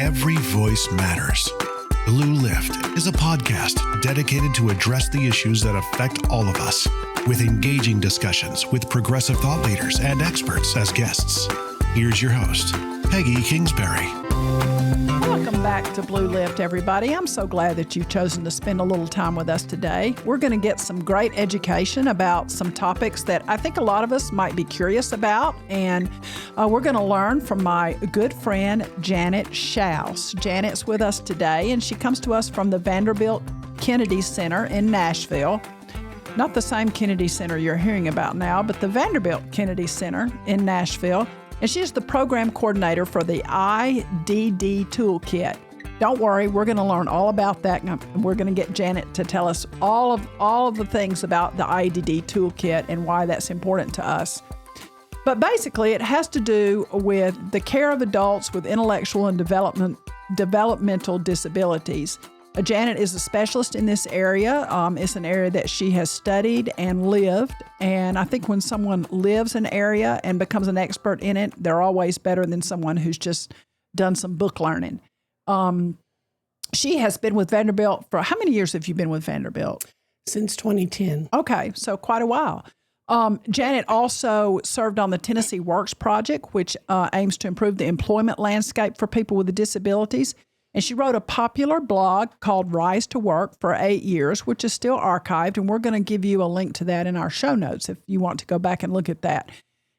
Every voice matters. Blue Lift is a podcast dedicated to address the issues that affect all of us, with engaging discussions with progressive thought leaders and experts as guests. Here's your host, Peggy Kingsbury. Welcome back to Blue Lift, everybody. I'm so glad that you've chosen to spend a little time with us today. We're going to get some great education about some topics that I think a lot of us might be curious about, and we're going to learn from my good friend, Janet Shouse. Janet's with us today, and she comes to us from the Vanderbilt Kennedy Center in Nashville. Not the same Kennedy Center you're hearing about now, but the Vanderbilt Kennedy Center in Nashville. And she's the program coordinator for the IDD Toolkit. Don't worry, we're going to learn all about that, and we're going to get Janet to tell us all of the things about the IDD Toolkit and why that's important to us. But basically, it has to do with the care of adults with intellectual and developmental disabilities. Janet is a specialist in this area. It's an area that she has studied and lived. And I think when someone lives an area and becomes an expert in it, they're always better than someone who's just done some book learning. She has been with Vanderbilt for, how many years have you been with Vanderbilt? Since 2010. Okay, so quite a while. Janet also served on the Tennessee Works Project, which aims to improve the employment landscape for people with disabilities. And she wrote a popular blog called Rise to Work for 8 years, which is still archived. And we're going to give you a link to that in our show notes if you want to go back and look at that.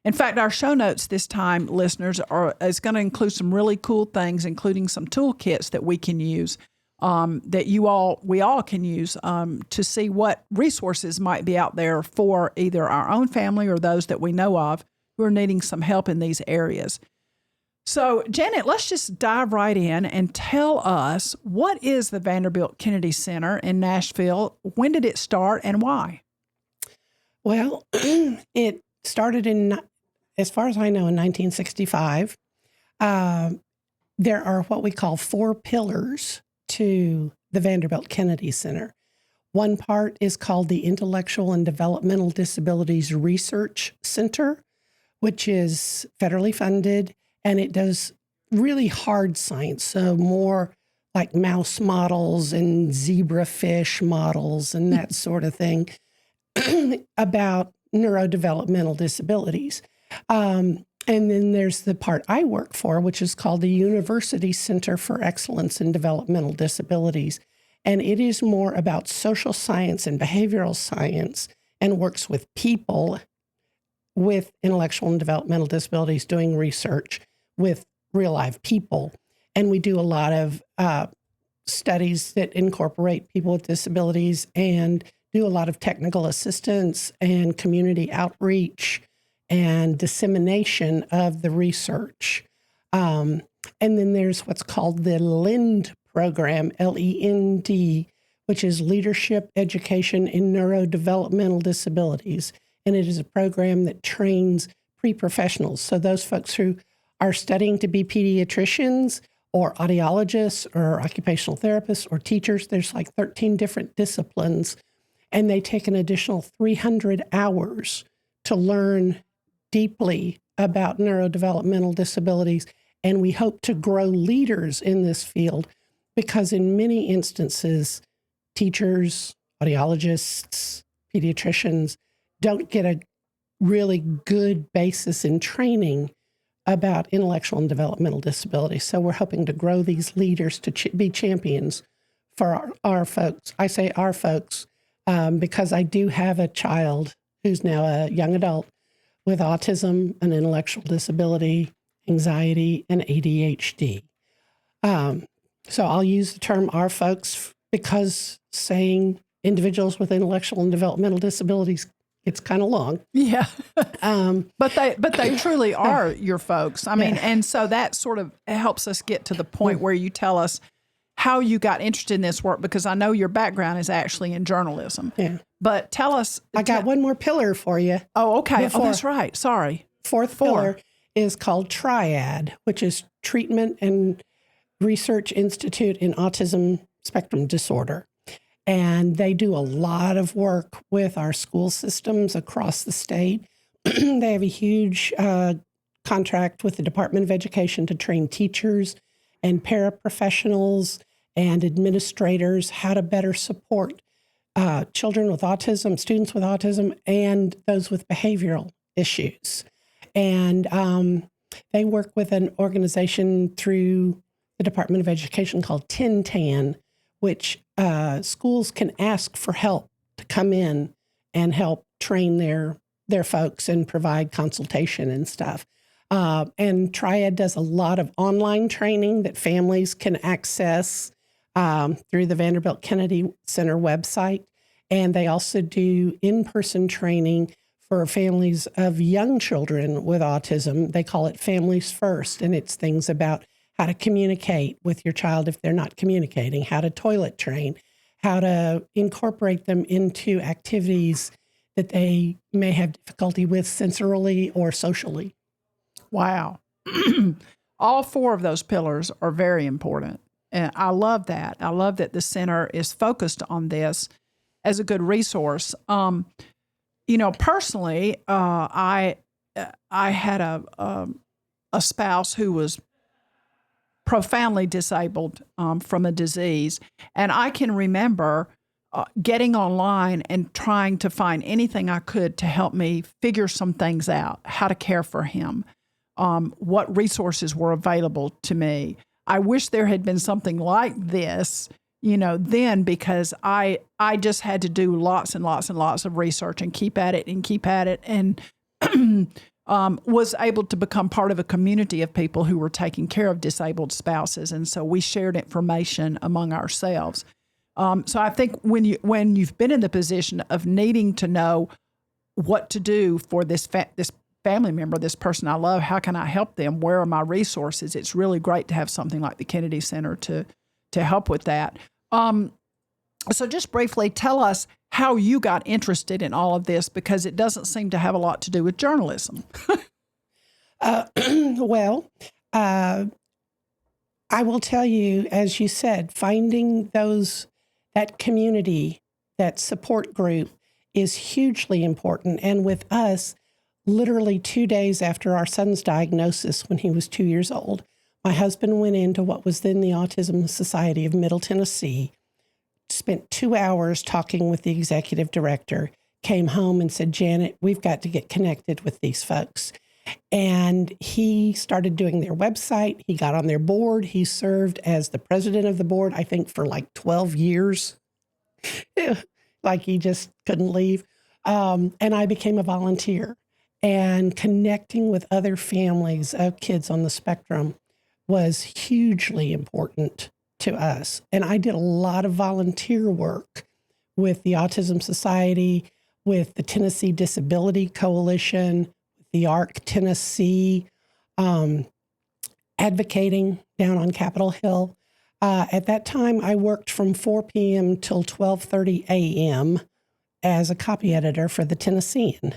In fact, our show notes this time, listeners, is going to include some really cool things, including some toolkits that we can use, that we all can use to see what resources might be out there for either our own family or those that we know of who are needing some help in these areas. So, Janet, let's just dive right in and tell us, what is the Vanderbilt Kennedy Center in Nashville? When did it start and why? Well, it started in, as far as I know, in 1965. There are what we call 4 pillars to the Vanderbilt Kennedy Center. One part is called the Intellectual and Developmental Disabilities Research Center, which is federally funded. And it does really hard science, so more like mouse models and zebrafish models and that sort of thing about neurodevelopmental disabilities. And then there's the part I work for, which is called the University Center for Excellence in Developmental Disabilities. And it is more about social science and behavioral science and works with people with intellectual and developmental disabilities doing research with real live people. And we do a lot of studies that incorporate people with disabilities and do a lot of technical assistance and community outreach and dissemination of the research. And then there's what's called the LEND program, LEND, which is Leadership Education in Neurodevelopmental Disabilities. And it is a program that trains pre-professionals. So those folks who are studying to be pediatricians or audiologists or occupational therapists or teachers. There's like 13 different disciplines, and they take an additional 300 hours to learn deeply about neurodevelopmental disabilities. And we hope to grow leaders in this field because in many instances, teachers, audiologists, pediatricians don't get a really good basis in training about intellectual and developmental disabilities. So we're hoping to grow these leaders to be champions for our folks. I say our folks because I do have a child who's now a young adult with autism, an intellectual disability, anxiety, and ADHD. So I'll use the term our folks because saying individuals with intellectual and developmental disabilities, it's kind of long. Yeah. But they truly are your folks. I mean, and so that sort of helps us get to the point where you tell us how you got interested in this work, because I know your background is actually in journalism. Yeah. But tell us. I got one more pillar for you. Oh, okay. Oh, that's right. Sorry. Fourth pillar is called TRIAD, which is Treatment and Research Institute in Autism Spectrum Disorder. And they do a lot of work with our school systems across the state. They have a huge contract with the Department of Education to train teachers and paraprofessionals and administrators how to better support children with autism, students with autism, and those with behavioral issues. And they work with an organization through the Department of Education called TIN-TAN, which schools can ask for help to come in and help train their folks and provide consultation and stuff. And Triad does a lot of online training that families can access through the Vanderbilt Kennedy Center website. And they also do in-person training for families of young children with autism. They call it Families First, and it's things about how to communicate with your child if they're not communicating, how to toilet train, how to incorporate them into activities that they may have difficulty with sensorily or socially. Wow. All four of those pillars are very important. And I love that. I love that the center is focused on this as a good resource. Personally, I had a spouse who was profoundly disabled from a disease, and I can remember getting online and trying to find anything I could to help me figure some things out, how to care for him, what resources were available to me. I wish there had been something like this, then, because I just had to do lots and lots and lots of research and keep at it and was able to become part of a community of people who were taking care of disabled spouses. And so we shared information among ourselves. So I think when you've been in the position of needing to know what to do for this family member, this person I love, how can I help them? Where are my resources? It's really great to have something like the Kennedy Center to help with that. So just briefly, tell us how you got interested in all of this, because it doesn't seem to have a lot to do with journalism. Well, I will tell you, as you said, finding that community, that support group is hugely important. And with us, literally 2 days after our son's diagnosis, when he was 2 years old, my husband went into what was then the Autism Society of Middle Tennessee, spent 2 hours talking with the executive director, came home and said, Janet, we've got to get connected with these folks. And he started doing their website. He got on their board. He served as the president of the board, I think, for like 12 years. Like he just couldn't leave. And I became a volunteer. And connecting with other families of kids on the spectrum was hugely important to us. And I did a lot of volunteer work with the Autism Society, with the Tennessee Disability Coalition, the ARC Tennessee, advocating down on Capitol Hill. At that time, I worked from 4 p.m. till 12:30 a.m. as a copy editor for the Tennessean.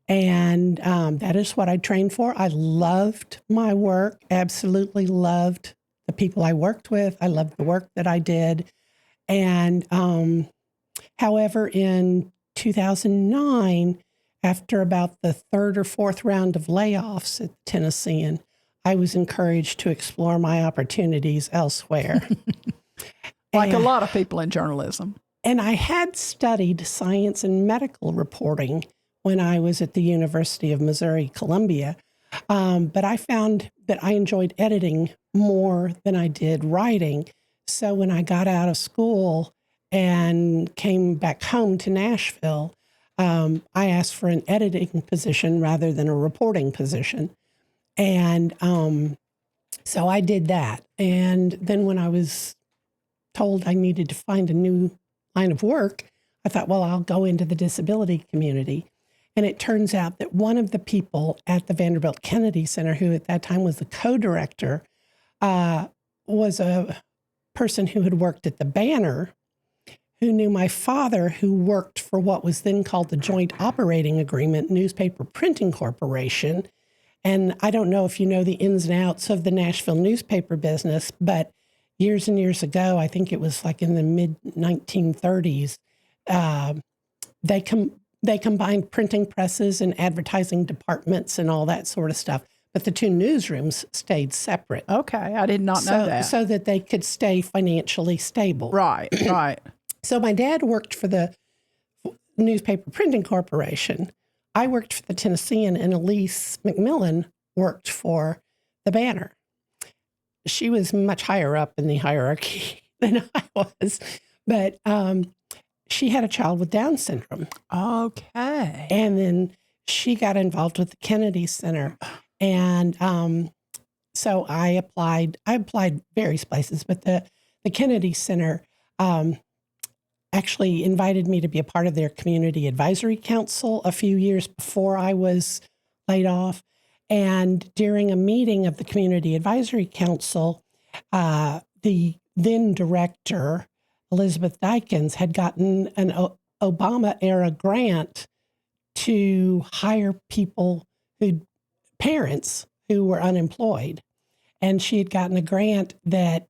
And that is what I trained for. I loved my work, absolutely loved the people I worked with. I loved the work that I did. And however, in 2009, after about the third or fourth round of layoffs at Tennessean, I was encouraged to explore my opportunities elsewhere. Like a lot of people in journalism. And I had studied science and medical reporting when I was at the University of Missouri-Columbia. But I found that I enjoyed editing more than I did writing. So when I got out of school and came back home to Nashville, I asked for an editing position rather than a reporting position. And so I did that. And then when I was told I needed to find a new line of work, I thought, well, I'll go into the disability community. And it turns out that one of the people at the Vanderbilt Kennedy Center, who at that time was the co-director, was a person who had worked at the Banner, who knew my father, who worked for what was then called the Joint Operating Agreement Newspaper Printing Corporation. And I don't know if you know the ins and outs of the Nashville newspaper business, but years and years ago, I think it was like in the mid-1930s, they combined printing presses and advertising departments and all that sort of stuff. but the two newsrooms stayed separate. Okay, I did not know that. So that they could stay financially stable. Right, right. So my dad worked for the Newspaper Printing Corporation. I worked for the Tennessean, and Elise McMillan worked for the Banner. She was much higher up in the hierarchy than I was, but she had a child with Down syndrome. Okay. And then she got involved with the Kennedy Center. And so I applied various places, but the Kennedy Center actually invited me to be a part of their Community Advisory Council a few years before I was laid off. And during a meeting of the Community Advisory Council, the then director, Elizabeth Dykins, had gotten an Obama-era grant to hire parents who were unemployed. And she had gotten a grant that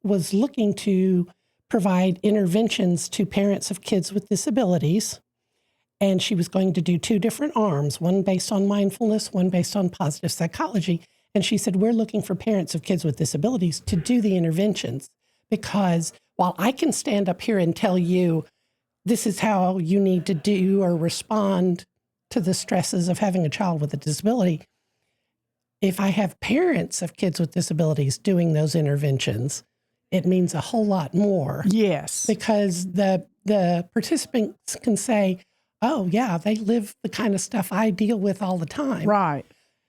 was looking to provide interventions to parents of kids with disabilities. And she was going to do two different arms, one based on mindfulness, one based on positive psychology. And she said, we're looking for parents of kids with disabilities to do the interventions, because while I can stand up here and tell you this is how you need to do or respond to the stresses of having a child with a disability, if I have parents of kids with disabilities doing those interventions, it means a whole lot more. Yes. Because the participants can say, oh, yeah, they live the kind of stuff I deal with all the time. Right.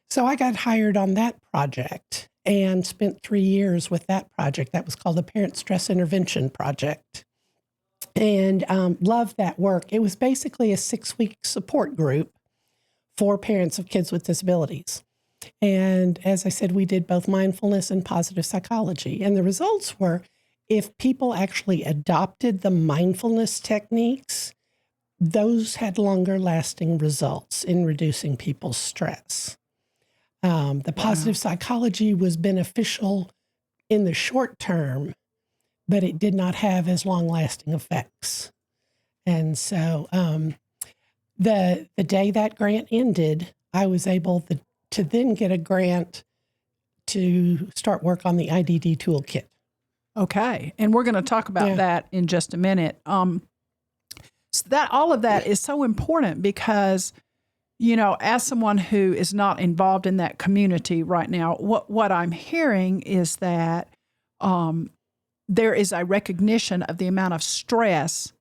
So I got hired on that project and spent 3 years with that project. That was called the Parent Stress Intervention Project. And loved that work. It was basically a 6-week support group for parents of kids with disabilities. And as I said, we did both mindfulness and positive psychology. And the results were, if people actually adopted the mindfulness techniques, those had longer lasting results in reducing people's stress. The positive psychology was beneficial in the short term, but it did not have as long lasting effects. And so the day that grant ended, I was able to then get a grant to start work on the IDD Toolkit. Okay. And we're going to talk about that in just a minute. So that all of that is so important because, you know, as someone who is not involved in that community right now, what I'm hearing is that there is a recognition of the amount of stress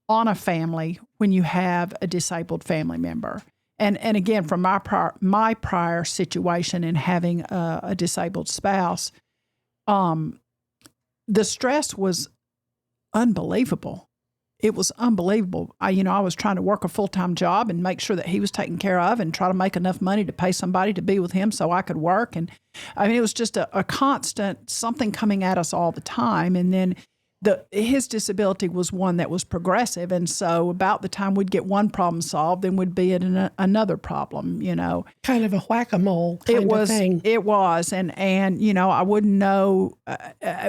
on a family when you have a disabled family member. And again, from my prior situation in having a disabled spouse, the stress was unbelievable. It was unbelievable. I was trying to work a full-time job and make sure that he was taken care of and try to make enough money to pay somebody to be with him so I could work. And I mean, it was just a constant something coming at us all the time. And then his disability was one that was progressive. And so about the time we'd get one problem solved, then we'd be at another problem, you know. Kind of a whack-a-mole kind of thing. It was. And I wouldn't know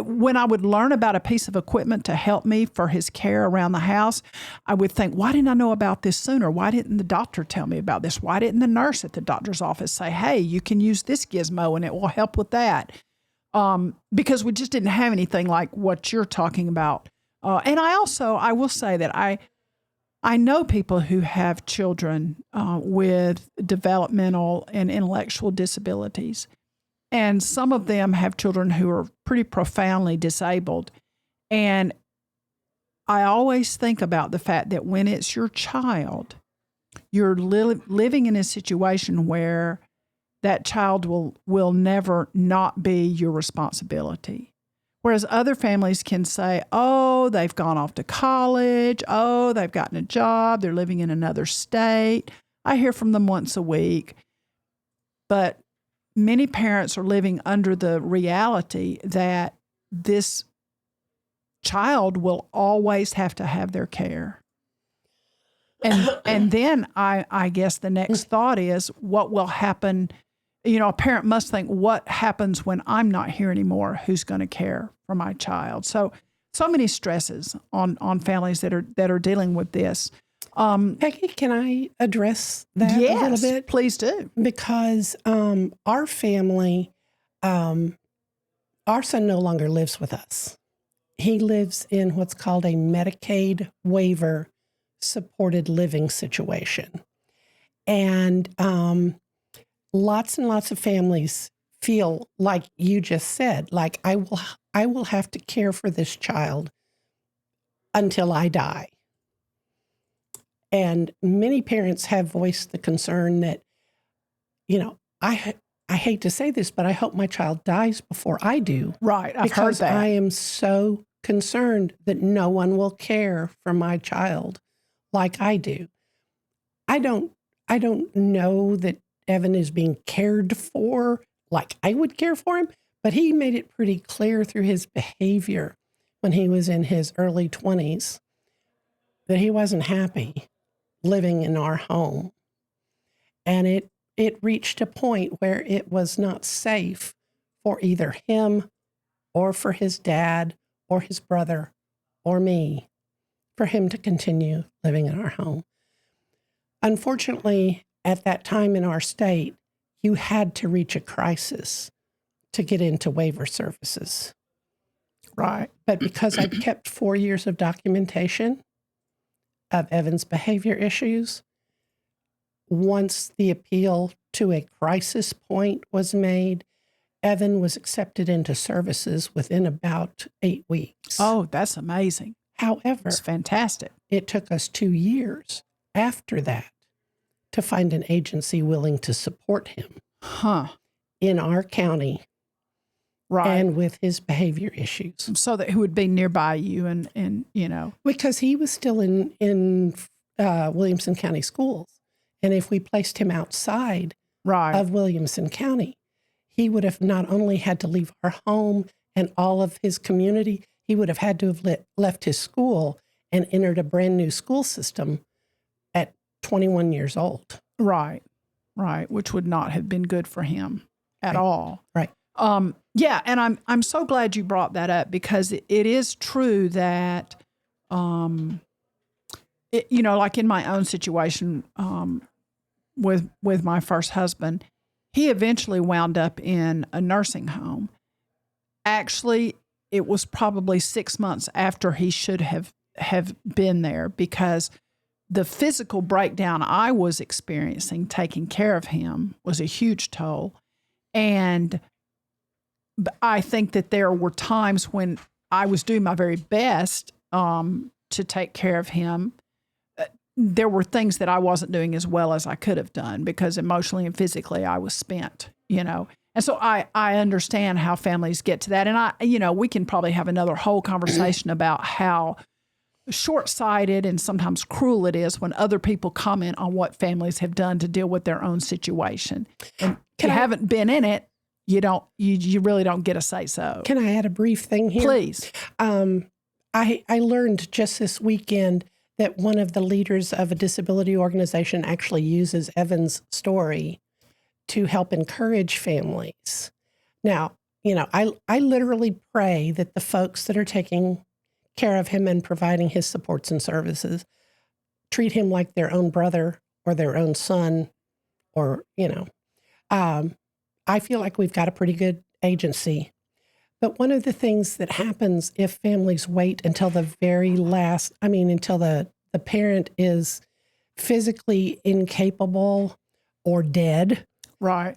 when I would learn about a piece of equipment to help me for his care around the house, I would think, why didn't I know about this sooner? Why didn't the doctor tell me about this? Why didn't the nurse at the doctor's office say, hey, you can use this gizmo and it will help with that? Because we just didn't have anything like what you're talking about. And I will say that I know people who have children with developmental and intellectual disabilities. And some of them have children who are pretty profoundly disabled. And I always think about the fact that when it's your child, you're living in a situation where that child will never not be your responsibility. Whereas other families can say, oh, they've gone off to college. Oh, they've gotten a job. They're living in another state. I hear from them once a week. But many parents are living under the reality that this child will always have to have their care. And then I guess the next thought is, what will happen? You know, a parent must think, what happens when I'm not here anymore? Who's going to care for my child? So many stresses on families that are dealing with this. Peggy, can I address that a little Yes, bit? please do. Because our family, our son no longer lives with us. He lives in what's called a Medicaid waiver supported living situation. And lots and lots of families feel like you just said, like I will have to care for this child until I die. And many parents have voiced the concern that, I hate to say this, but I hope my child dies before I do. Right, I've heard Because that. I am so concerned that no one will care for my child like I do. I don't know that Evan is being cared for like I would care for him, but he made it pretty clear through his behavior when he was in his early 20s that he wasn't happy living in our home. And it reached a point where it was not safe for either him or for his dad or his brother or me for him to continue living in our home. Unfortunately, at that time in our state, you had to reach a crisis to get into waiver services. Right. But because I kept 4 years of documentation of Evan's behavior issues, once the appeal to a crisis point was made, Evan was accepted into services within about 8 weeks. Oh, that's amazing. However, It's fantastic. it took us 2 years after that to find an agency willing to support him Huh. in our county Right. and with his behavior issues. So that he would be nearby you and Because he was still in Williamson County schools. And if we placed him outside right. of Williamson County, he would have not only had to leave our home and all of his community, he would have had to have left his school and entered a brand new school system at 21 years old. Right. Right. Which would not have been good for him at Right. all. Right. Yeah, and I'm so glad you brought that up because it is true that, like in my own situation with my first husband, he eventually wound up in a nursing home. Actually, it was probably 6 months after he should have been there because the physical breakdown I was experiencing taking care of him was a huge toll. And I think that there were times when I was doing my very best to take care of him. There were things that I wasn't doing as well as I could have done because emotionally and physically I was spent, And so I understand how families get to that. And we can probably have another whole conversation about how short-sighted and sometimes cruel it is when other people comment on what families have done to deal with their own situation. And if you haven't been in it, you really don't get a say so. Can I add a brief thing here? Please. I learned just this weekend that one of the leaders of a disability organization actually uses Evan's story to help encourage families. Now, I literally pray that the folks that are taking care of him and providing his supports and services treat him like their own brother or their own son or, I feel like we've got a pretty good agency. But one of the things that happens if families wait until the very last, until the parent is physically incapable or dead. Right.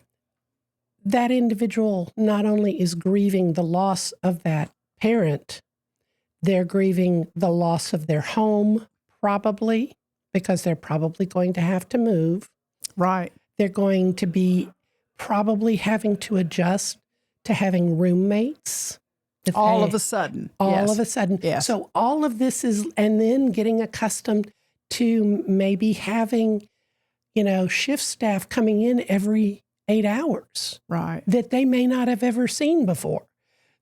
That individual not only is grieving the loss of that parent, they're grieving the loss of their home, probably, because they're probably going to have to move. Right. They're going to be probably having to adjust to having roommates. All of a sudden. Yes. So all of this is, and then getting accustomed to maybe having, shift staff coming in every 8 hours. Right. That they may not have ever seen before.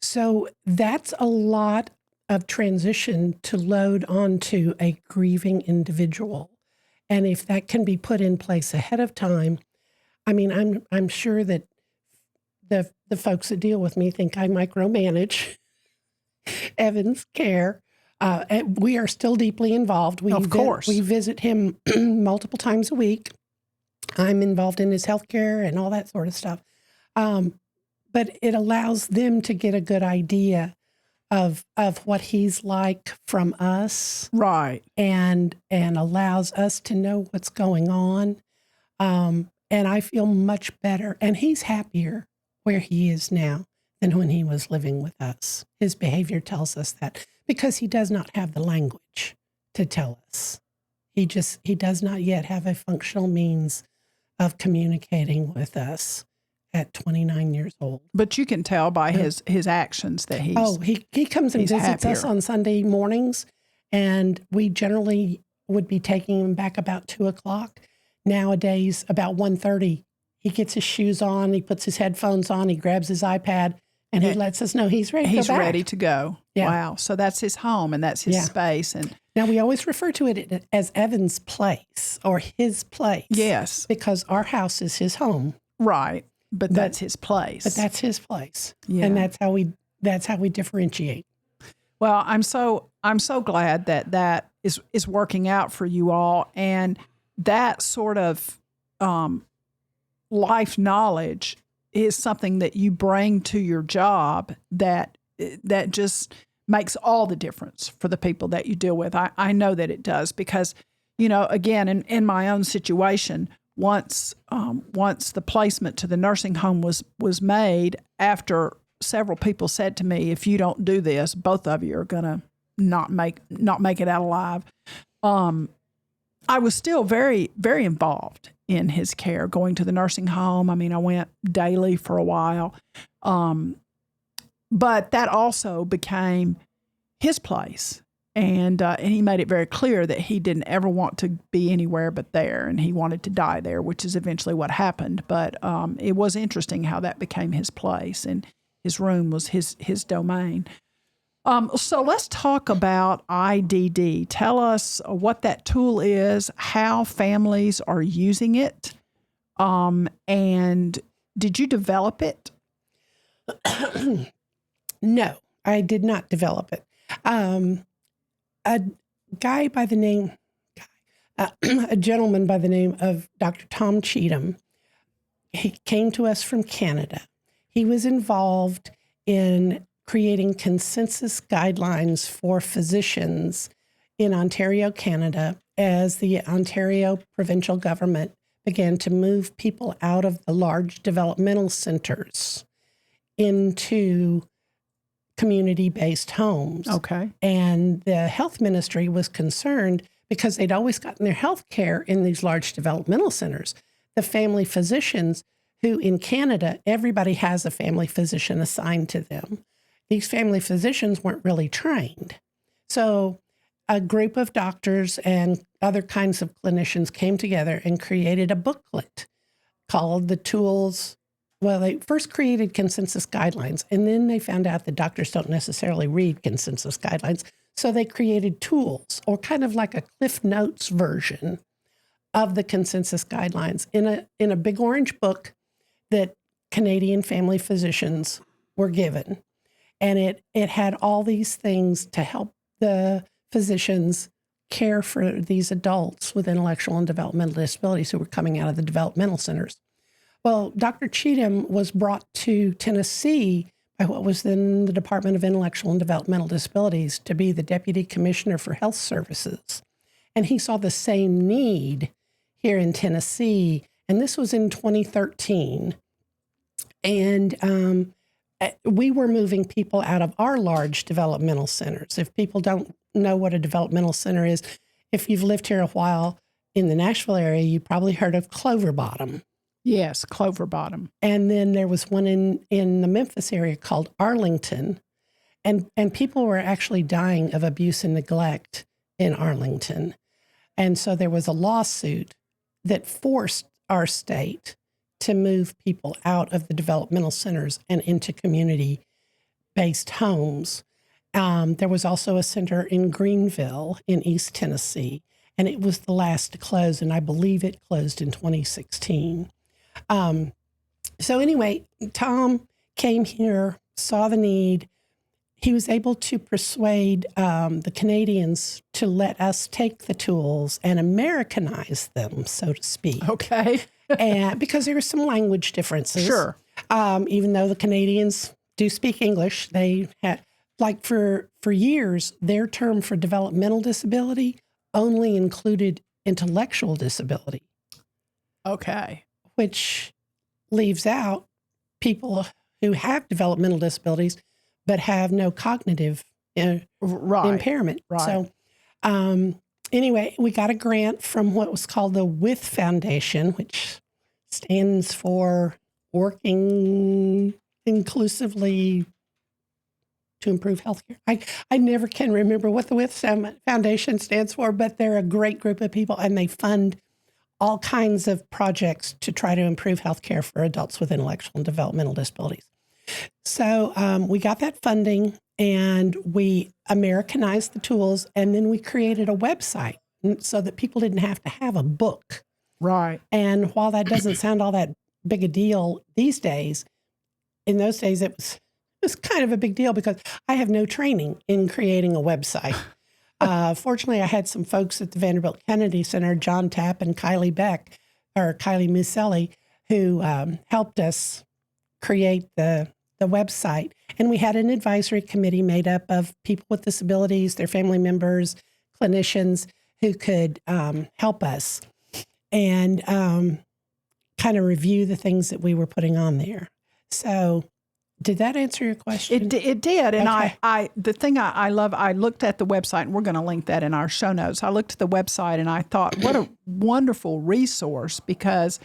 So that's a lot of transition to load onto a grieving individual. And if that can be put in place ahead of time, I'm sure that the folks that deal with me think I micromanage Evan's care. And we are still deeply involved. Of course. We visit him multiple times a week. I'm involved in his healthcare and all that sort of stuff. But it allows them to get a good idea of what he's like from us. Right. And allows us to know what's going on. And I feel much better. And he's happier where he is now than when he was living with us. His behavior tells us that because he does not have the language to tell us. He does not yet have a functional means of communicating with us at 29 years old. But you can tell by his actions that he comes and visits happier. us on Sunday mornings, and we generally would be taking him back about 2:00. Nowadays, about 1:30, he gets his shoes on, he puts his headphones on, he grabs his iPad, and he lets us know he's ready to go back. He's ready to go. Yeah. Wow. So that's his home and that's his space. And now we always refer to it as Evan's place or his place. yes, Because our house is his home. right. But that's his place. But that's his place. Yeah. And that's how we differentiate. Well, I'm so glad that is working out for you all, and that sort of life knowledge is something that you bring to your job that just makes all the difference for the people that you deal with. I know that it does because, again, in my own situation, once the placement to the nursing home was made, after several people said to me, if you don't do this, both of you are going to not make it out alive. I was still very, very involved in his care, going to the nursing home. I mean, I went daily for a while. But that also became his place. And he made it very clear that he didn't ever want to be anywhere but there, and he wanted to die there, which is eventually what happened. But it was interesting how that became his place, and his room was his domain. So let's talk about IDD. Tell us what that tool is, how families are using it, and did you develop it? No, I did not develop it. A gentleman by the name of Dr. Tom Cheatham, he came to us from Canada. He was involved in creating consensus guidelines for physicians in Ontario, Canada, as the Ontario provincial government began to move people out of the large developmental centers into community-based homes. Okay. And the health ministry was concerned because they'd always gotten their health care in these large developmental centers. The family physicians, who in Canada, everybody has a family physician assigned to them. These family physicians weren't really trained. So a group of doctors and other kinds of clinicians came together and created a booklet called The Tools. Well, they first created consensus guidelines, and then they found out that doctors don't necessarily read consensus guidelines. So they created tools, or kind of like a Cliff Notes version of the consensus guidelines in a big orange book that Canadian family physicians were given. And it had all these things to help the physicians care for these adults with intellectual and developmental disabilities who were coming out of the developmental centers. Well, Dr. Cheatham was brought to Tennessee by what was then the Department of Intellectual and Developmental Disabilities to be the Deputy Commissioner for Health Services. And he saw the same need here in Tennessee. And this was in 2013. And we were moving people out of our large developmental centers. If people don't know what a developmental center is, if you've lived here a while in the Nashville area, you probably heard of Clover Bottom. Yes, Clover Bottom. And then there was one in the Memphis area called Arlington. And people were actually dying of abuse and neglect in Arlington. And so there was a lawsuit that forced our state to move people out of the developmental centers and into community-based homes. There was also a center in Greenville in East Tennessee, and it was the last to close, and I believe it closed in 2016. So anyway, Tom came here, saw the need, he was able to persuade the Canadians to let us take the tools and Americanize them, so to speak. Okay. And because there were some language differences. Sure. Even though the Canadians do speak English, they had, like for years, their term for developmental disability only included intellectual disability. Okay. Which leaves out people who have developmental disabilities but have no cognitive impairment. Right. So anyway, we got a grant from what was called the WITH Foundation, which stands for Working Inclusively to Improve Healthcare. I never can remember what the WITH Foundation stands for, but they're a great group of people, and they fund all kinds of projects to try to improve healthcare for adults with intellectual and developmental disabilities. So we got that funding, and we Americanized the tools, and then we created a website so that people didn't have to have a book. Right. And while that doesn't sound all that big a deal these days, in those days it was kind of a big deal because I have no training in creating a website. Fortunately, I had some folks at the Vanderbilt Kennedy Center, John Tapp and Kylie Muselli, who helped us create the website. And we had an advisory committee made up of people with disabilities, their family members, clinicians who could help us and kind of review the things that we were putting on there. So did that answer your question? It did. And Okay. the thing I love, I looked at the website, and we're going to link that in our show notes. I looked at the website and I thought, what a wonderful resource, because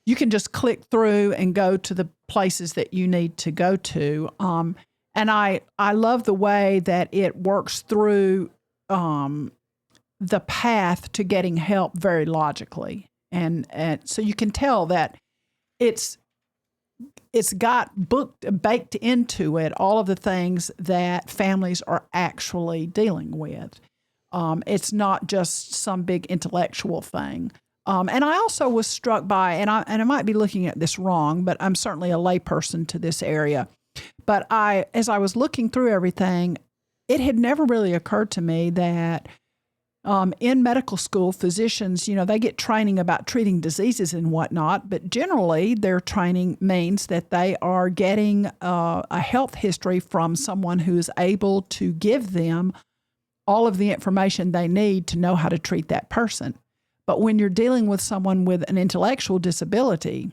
you can just click through and go to the places that you need to go to. And I love the way that it works through the path to getting help very logically. And so you can tell that it's got baked into it all of the things that families are actually dealing with. It's not just some big intellectual thing. And I also was struck by, and I might be looking at this wrong, but I'm certainly a layperson to this area. But as I was looking through everything, it had never really occurred to me that in medical school, physicians, they get training about treating diseases and whatnot, but generally their training means that they are getting a health history from someone who is able to give them all of the information they need to know how to treat that person. But when you're dealing with someone with an intellectual disability,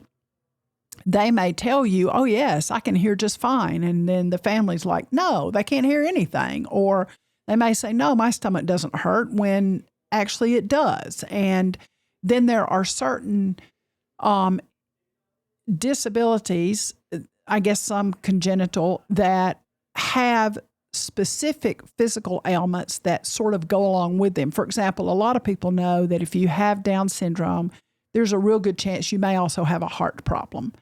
they may tell you, oh, yes, I can hear just fine. And then the family's like, no, they can't hear anything. Or they may say, no, my stomach doesn't hurt, when actually it does. And then there are certain disabilities, I guess some congenital, that have specific physical ailments that sort of go along with them. For example, a lot of people know that if you have Down syndrome, there's a real good chance you may also have a heart problem.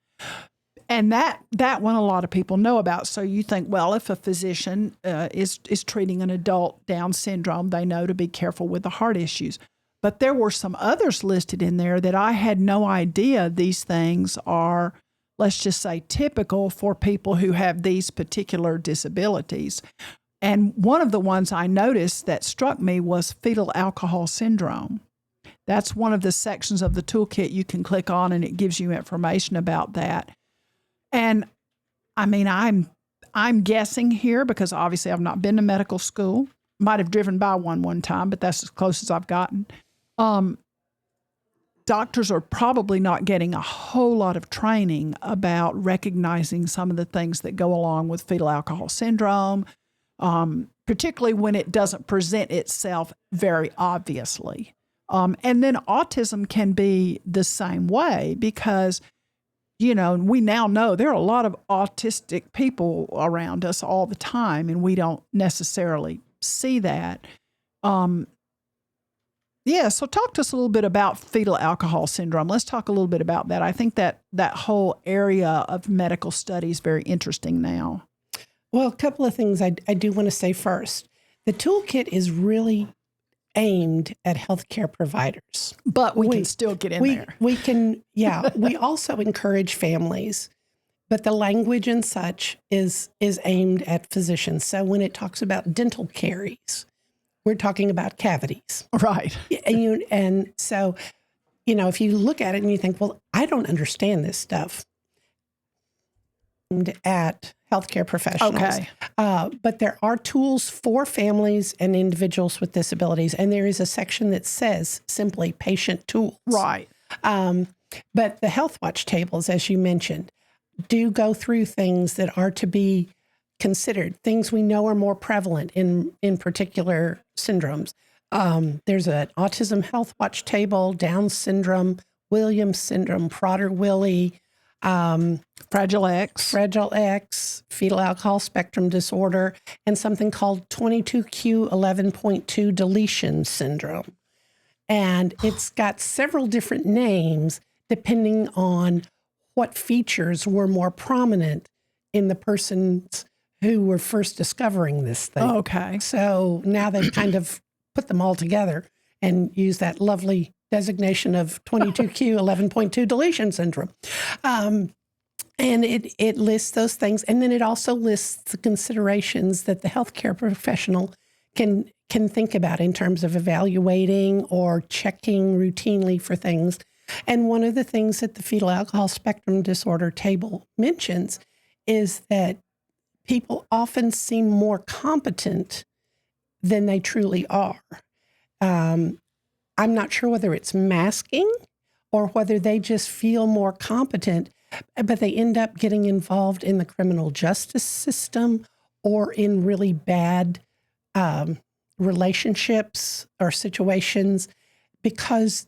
And that one a lot of people know about. So you think, well, if a physician is treating an adult Down syndrome, they know to be careful with the heart issues. But there were some others listed in there that I had no idea these things are, let's just say, typical for people who have these particular disabilities. And one of the ones I noticed that struck me was fetal alcohol syndrome. That's one of the sections of the toolkit you can click on, and it gives you information about that. And I mean, I'm guessing here because obviously I've not been to medical school. Might have driven by one time, but that's as close as I've gotten. Doctors are probably not getting a whole lot of training about recognizing some of the things that go along with fetal alcohol syndrome, particularly when it doesn't present itself very obviously. And then autism can be the same way because, we now know there are a lot of autistic people around us all the time, and we don't necessarily see that. So talk to us a little bit about fetal alcohol syndrome. Let's talk a little bit about that. I think that whole area of medical study is very interesting now. Well, a couple of things I do want to say first. The toolkit is really aimed at healthcare providers. But we can still get in there. We can, yeah. We also encourage families, But the language and such is aimed at physicians. So when it talks about dental caries, we're talking about cavities. Right. And so, if you look at it and you think, well, I don't understand this stuff, aimed at healthcare professionals. Okay. But there are tools for families and individuals with disabilities. And there is a section that says simply patient tools. Right. But the Health Watch tables, as you mentioned, do go through things that are to be considered, things we know are more prevalent in particular syndromes. There's an Autism Health Watch table, Down syndrome, Williams syndrome, Prader-Willi, Fragile X, fetal alcohol spectrum disorder, and something called 22q11.2 deletion syndrome. And it's got several different names depending on what features were more prominent in the persons who were first discovering this thing. Okay. So now they've kind of put them all together and use that lovely designation of 22q11.2 deletion syndrome. And it lists those things. And then it also lists the considerations that the healthcare professional can think about in terms of evaluating or checking routinely for things. And one of the things that the fetal alcohol spectrum disorder table mentions is that people often seem more competent than they truly are. I'm not sure whether it's masking or whether they just feel more competent, but they end up getting involved in the criminal justice system or in really bad relationships or situations because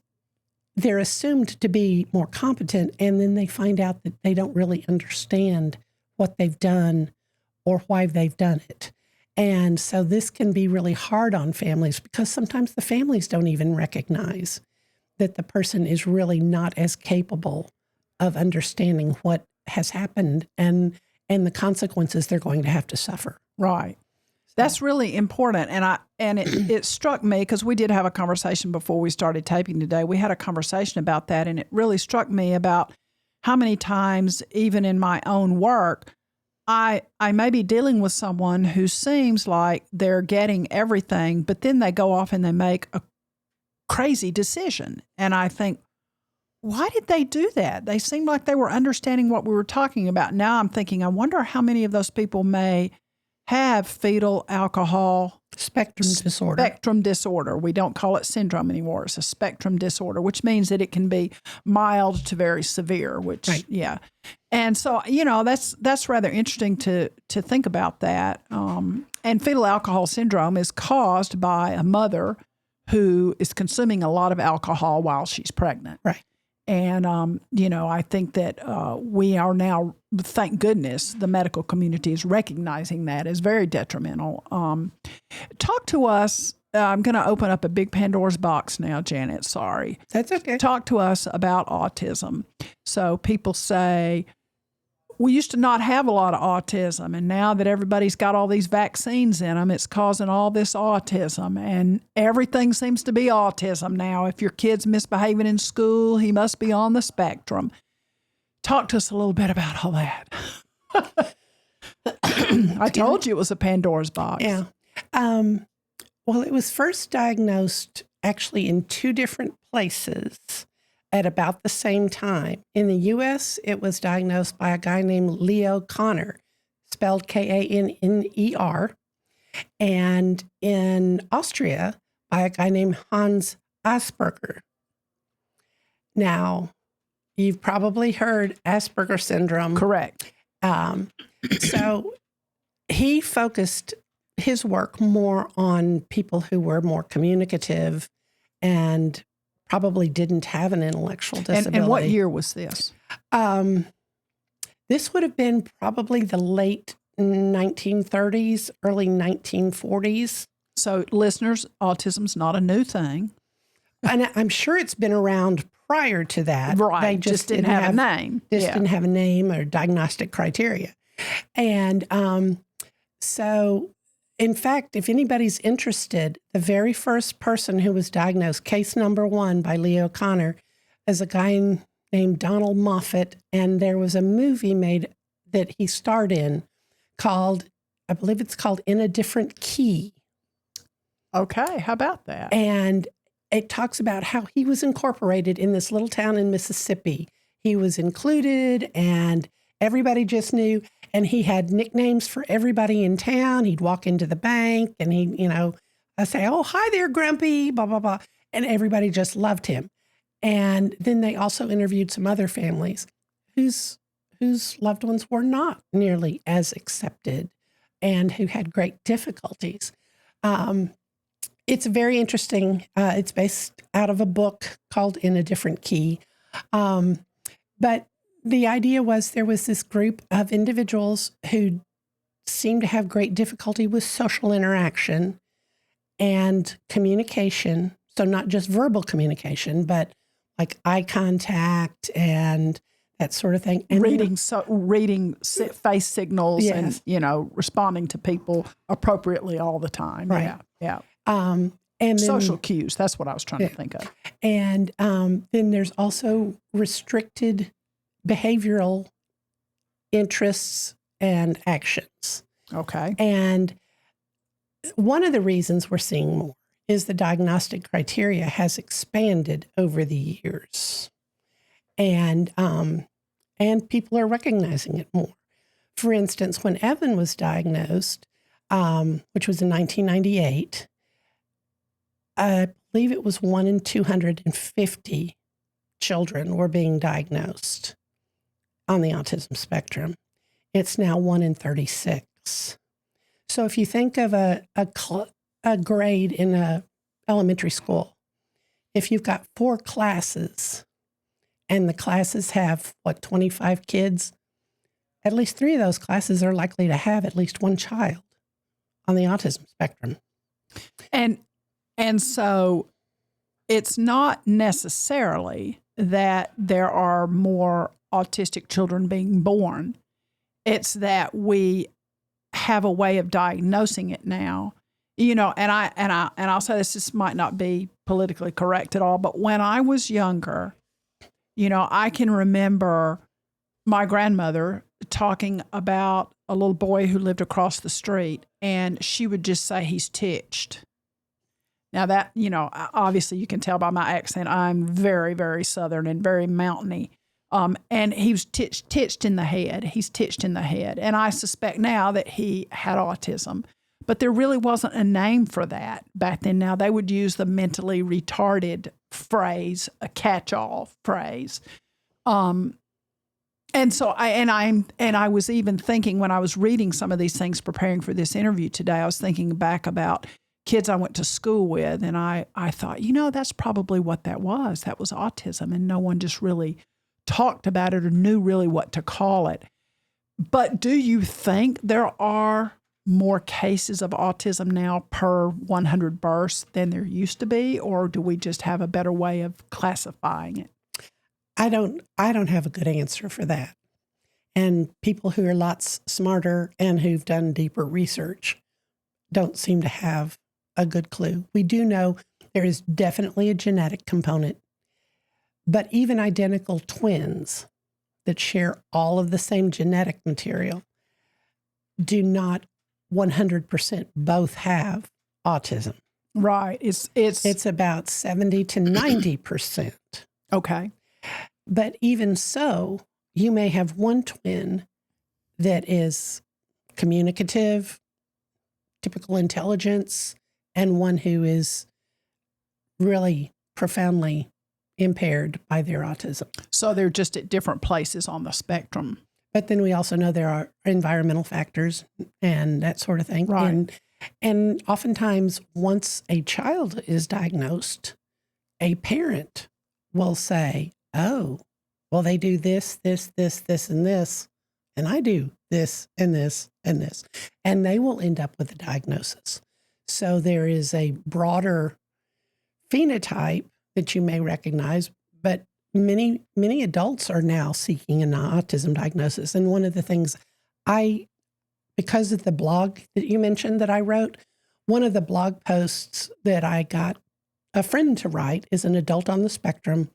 they're assumed to be more competent, and then they find out that they don't really understand what they've done or why they've done it. And so this can be really hard on families because sometimes the families don't even recognize that the person is really not as capable of understanding what has happened and the consequences they're going to have to suffer. Right. That's really important. And it struck me because we did have a conversation before we started taping today. We had a conversation about that, and it really struck me about how many times, even in my own work, I may be dealing with someone who seems like they're getting everything, but then they go off and they make a crazy decision. And I think, why did they do that? They seemed like they were understanding what we were talking about. Now I'm thinking, I wonder how many of those people may have fetal alcohol spectrum disorder. We don't call it syndrome anymore. It's a spectrum disorder, which means that it can be mild to very severe, which, right. Yeah. And so, that's rather interesting to think about that. And fetal alcohol syndrome is caused by a mother who is consuming a lot of alcohol while she's pregnant. Right. And, I think that we are now, thank goodness, the medical community is recognizing that as very detrimental. Talk to us. I'm going to open up a big Pandora's box now, Janet. Sorry. That's okay. Talk to us about autism. So people say, we used to not have a lot of autism, and now that everybody's got all these vaccines in them, it's causing all this autism, and everything seems to be autism now. If your kid's misbehaving in school, he must be on the spectrum. Talk to us a little bit about all that. I told you it was a Pandora's box. Yeah. Well, it was first diagnosed actually in two different places at about the same time. In the U.S., it was diagnosed by a guy named Leo Kanner, spelled Kanner, and in Austria by a guy named Hans Asperger. Now, you've probably heard Asperger syndrome. Correct. So he focused his work more on people who were more communicative and probably didn't have an intellectual disability. And what year was this? This would have been probably the late 1930s, early 1940s. So listeners, autism's not a new thing. And I'm sure it's been around prior to that. Right. They just didn't have a name. Didn't have a name or diagnostic criteria. And so, in fact, if anybody's interested, the very first person who was diagnosed, case number 1 by Leo Kanner, is a guy named Donald Moffat. And there was a movie made that he starred in called, I believe it's called In a Different Key. Okay, how about that? And it talks about how he was incorporated in this little town in Mississippi. He was included and everybody just knew. And he had nicknames for everybody in town. He'd walk into the bank and he'd, say, "Oh, hi there, Grumpy," blah, blah, blah. And everybody just loved him. And then they also interviewed some other families whose loved ones were not nearly as accepted and who had great difficulties. It's very interesting. It's based out of a book called In a Different Key. But the idea was there was this group of individuals who seemed to have great difficulty with social interaction and communication. So not just verbal communication, but like eye contact and that sort of thing. And reading face signals, yes. and responding to people appropriately all the time. Right. Yeah. And then, social cues. That's what I was trying to think of. And then there's also restricted behavioral interests and actions. Okay. And one of the reasons we're seeing more is the diagnostic criteria has expanded over the years. And people are recognizing it more. For instance, when Evan was diagnosed, which was in 1998, I believe it was 1 in 250 children were being diagnosed on the autism spectrum. It's now 1 in 36. So if you think of a grade in a elementary school, if you've got 4 classes and the classes have, 25 kids, at least 3 of those classes are likely to have at least one child on the autism spectrum. And so it's not necessarily that there are more autistic children being born. It's that we have a way of diagnosing it now. And I'll say this might not be politically correct at all, but when I was younger, I can remember my grandmother talking about a little boy who lived across the street, and she would just say he's titched. Now that, obviously you can tell by my accent, I'm very, very Southern and very mountainy. And he was titched in the head. He's titched in the head. And I suspect now that he had autism. But there really wasn't a name for that back then. Now they would use the mentally retarded phrase, a catch-all phrase. And so I was even thinking when I was reading some of these things preparing for this interview today, I was thinking back about kids I went to school with, and I thought, that's probably what that was. That was autism, and no one just really talked about it or knew really what to call it. But do you think there are more cases of autism now per 100 births than there used to be, or do we just have a better way of classifying it? I don't have a good answer for that. And people who are lots smarter and who've done deeper research don't seem to have a good clue. We do know there is definitely a genetic component, but even identical twins that share all of the same genetic material do not 100% both have autism. Right. It's about 70 to 90%. Okay. But even so, you may have one twin that is communicative, typical intelligence, and one who is really profoundly impaired by their autism. So they're just at different places on the spectrum. But then we also know there are environmental factors and that sort of thing. Right. And oftentimes, once a child is diagnosed, a parent will say, "Oh, well, they do this, this, this, this, and this, and I do this and this and this." And they will end up with a diagnosis. So there is a broader phenotype that you may recognize, but many adults are now seeking an autism diagnosis. And one of the things because of the blog that you mentioned that I wrote, one of the blog posts that I got a friend to write is an adult on the spectrum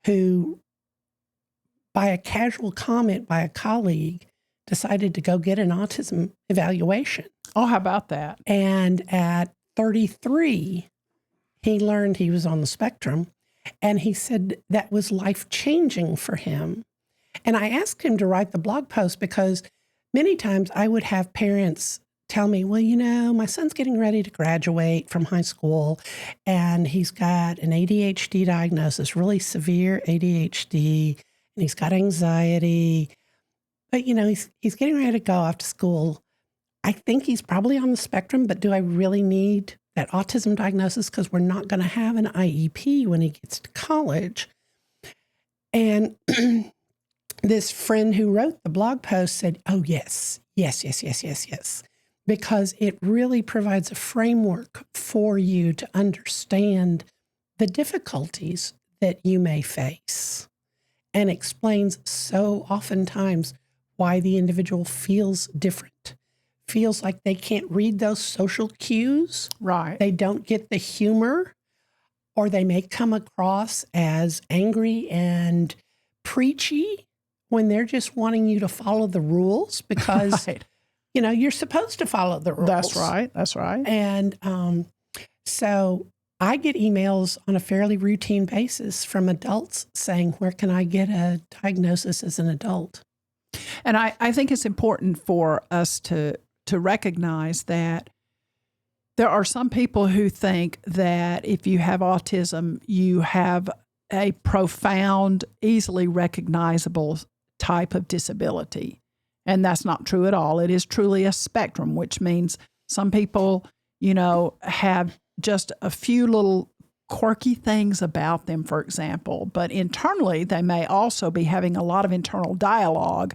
who, by a casual comment by a colleague, decided to go get an autism evaluation. Oh, how about that? And at 33, he learned he was on the spectrum. And he said that was life-changing for him. And I asked him to write the blog post because many times I would have parents tell me, well, my son's getting ready to graduate from high school, and he's got an ADHD diagnosis, really severe ADHD, and he's got anxiety. But, he's getting ready to go off to school. I think he's probably on the spectrum, but do I really need that autism diagnosis? Because we're not going to have an IEP when he gets to college. And this friend who wrote the blog post said, oh, yes. Because it really provides a framework for you to understand the difficulties that you may face and explains so oftentimes why the individual feels different, feels like they can't read those social cues. Right. They don't get the humor, or they may come across as angry and preachy when they're just wanting you to follow the rules because, right. You're supposed to follow the rules. That's right. And so I get emails on a fairly routine basis from adults saying, where can I get a diagnosis as an adult? And I think it's important for us to recognize that there are some people who think that if you have autism, you have a profound, easily recognizable type of disability. And that's not true at all. It is truly a spectrum, which means some people, have just a few little quirky things about them, for example. But internally, they may also be having a lot of internal dialogue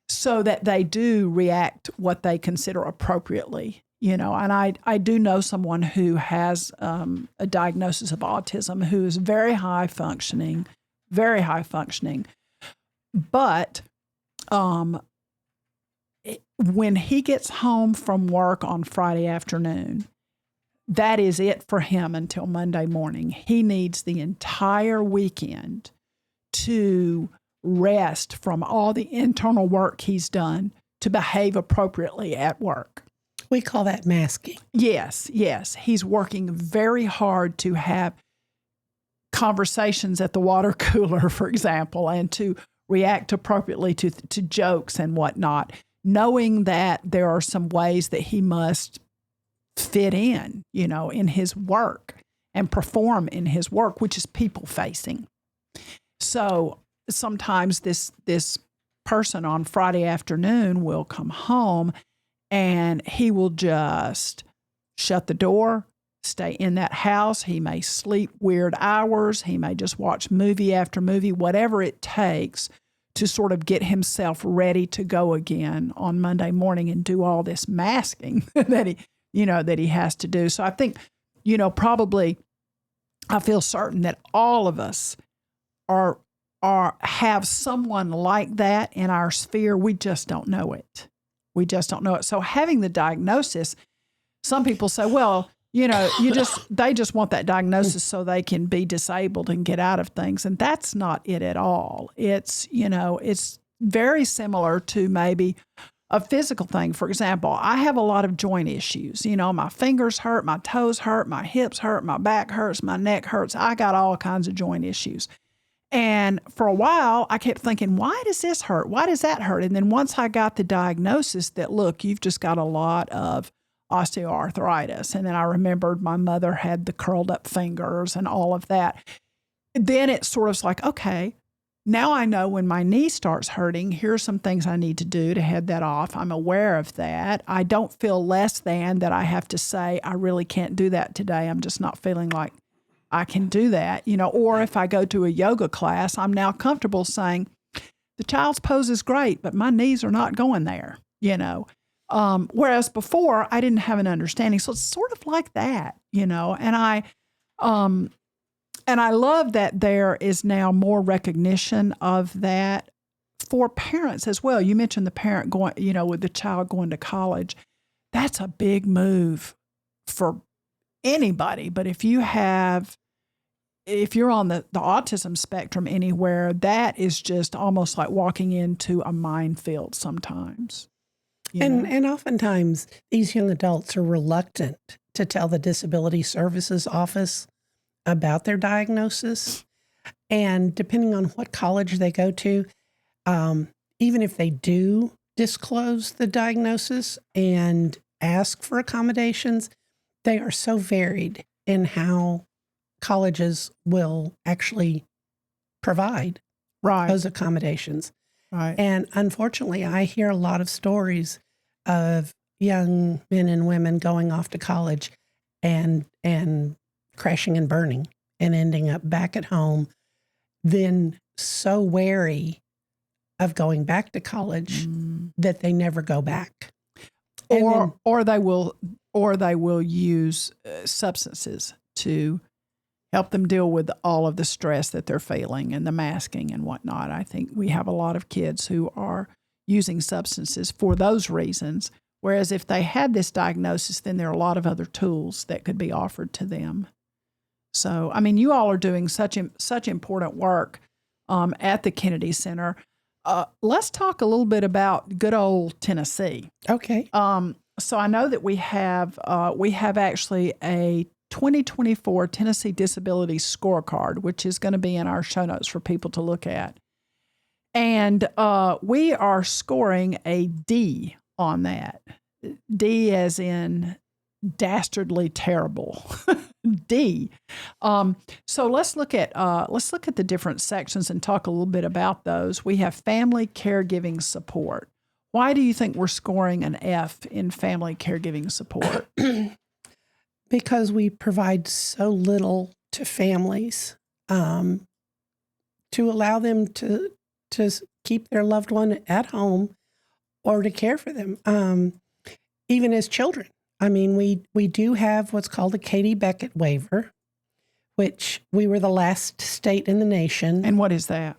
so that they do react what they consider appropriately. And I do know someone who has a diagnosis of autism who is very high functioning. But when he gets home from work on Friday afternoon, that is it for him until Monday morning. He needs the entire weekend to rest from all the internal work he's done to behave appropriately at work. We call that masking. Yes. He's working very hard to have conversations at the water cooler, for example, and to react appropriately to jokes and whatnot, knowing that there are some ways that he must fit in his work and perform in his work, which is people facing. So sometimes this person on Friday afternoon will come home and he will just shut the door, stay in that house. He may sleep weird hours. He may just watch movie after movie, whatever it takes to sort of get himself ready to go again on Monday morning and do all this masking that he has to do. So I think, probably I feel certain that all of us have someone like that in our sphere. We just don't know it. So having the diagnosis, some people say, well, they just want that diagnosis so they can be disabled and get out of things. And that's not it at all. It's very similar to maybe a physical thing. For example, I have a lot of joint issues. My fingers hurt, my toes hurt, my hips hurt, my back hurts, my neck hurts. I got all kinds of joint issues. And for a while, I kept thinking, why does this hurt? Why does that hurt? And then once I got the diagnosis that, look, you've just got a lot of osteoarthritis. And then I remembered my mother had the curled up fingers and all of that. Then it's sort of like, okay, now I know when my knee starts hurting, here's some things I need to do to head that off. I'm aware of that. I don't feel less than that I have to say, I really can't do that today. I'm just not feeling like I can do that, or if I go to a yoga class, I'm now comfortable saying the child's pose is great, but my knees are not going there, whereas before I didn't have an understanding. So it's sort of like that, and I love that there is now more recognition of that for parents as well. You mentioned the parent going, with the child going to college. That's a big move for anybody. But if you have if you're on the autism spectrum anywhere, that is just almost like walking into a minefield sometimes. And oftentimes these young adults are reluctant to tell the Disability Services Office about their diagnosis. And depending on what college they go to, even if they do disclose the diagnosis and ask for accommodations, they are so varied in how colleges will actually provide those accommodations. Right. And unfortunately, I hear a lot of stories of young men and women going off to college and crashing and burning and ending up back at home, then so wary of going back to college that they never go back. Or they will use substances to help them deal with all of the stress that they're feeling and the masking and whatnot. I think we have a lot of kids who are using substances for those reasons, whereas if they had this diagnosis, then there are a lot of other tools that could be offered to them. So, I mean, you all are doing such important work at the Kennedy Center. Let's talk a little bit about good old Tennessee. Okay. So I know that we have actually a 2024 Tennessee Disability Scorecard, which is going to be in our show notes for people to look at. And we are scoring a D on that. D as in dastardly terrible. D. So let's look at the different sections and talk a little bit about those. We have family caregiving support. Why do you think we're scoring an F in family caregiving support? Because we provide so little to families to allow them to keep their loved one at home or to care for them, even as children. I mean, we do have what's called a Katie Beckett waiver, which we were the last state in the nation. And what is that?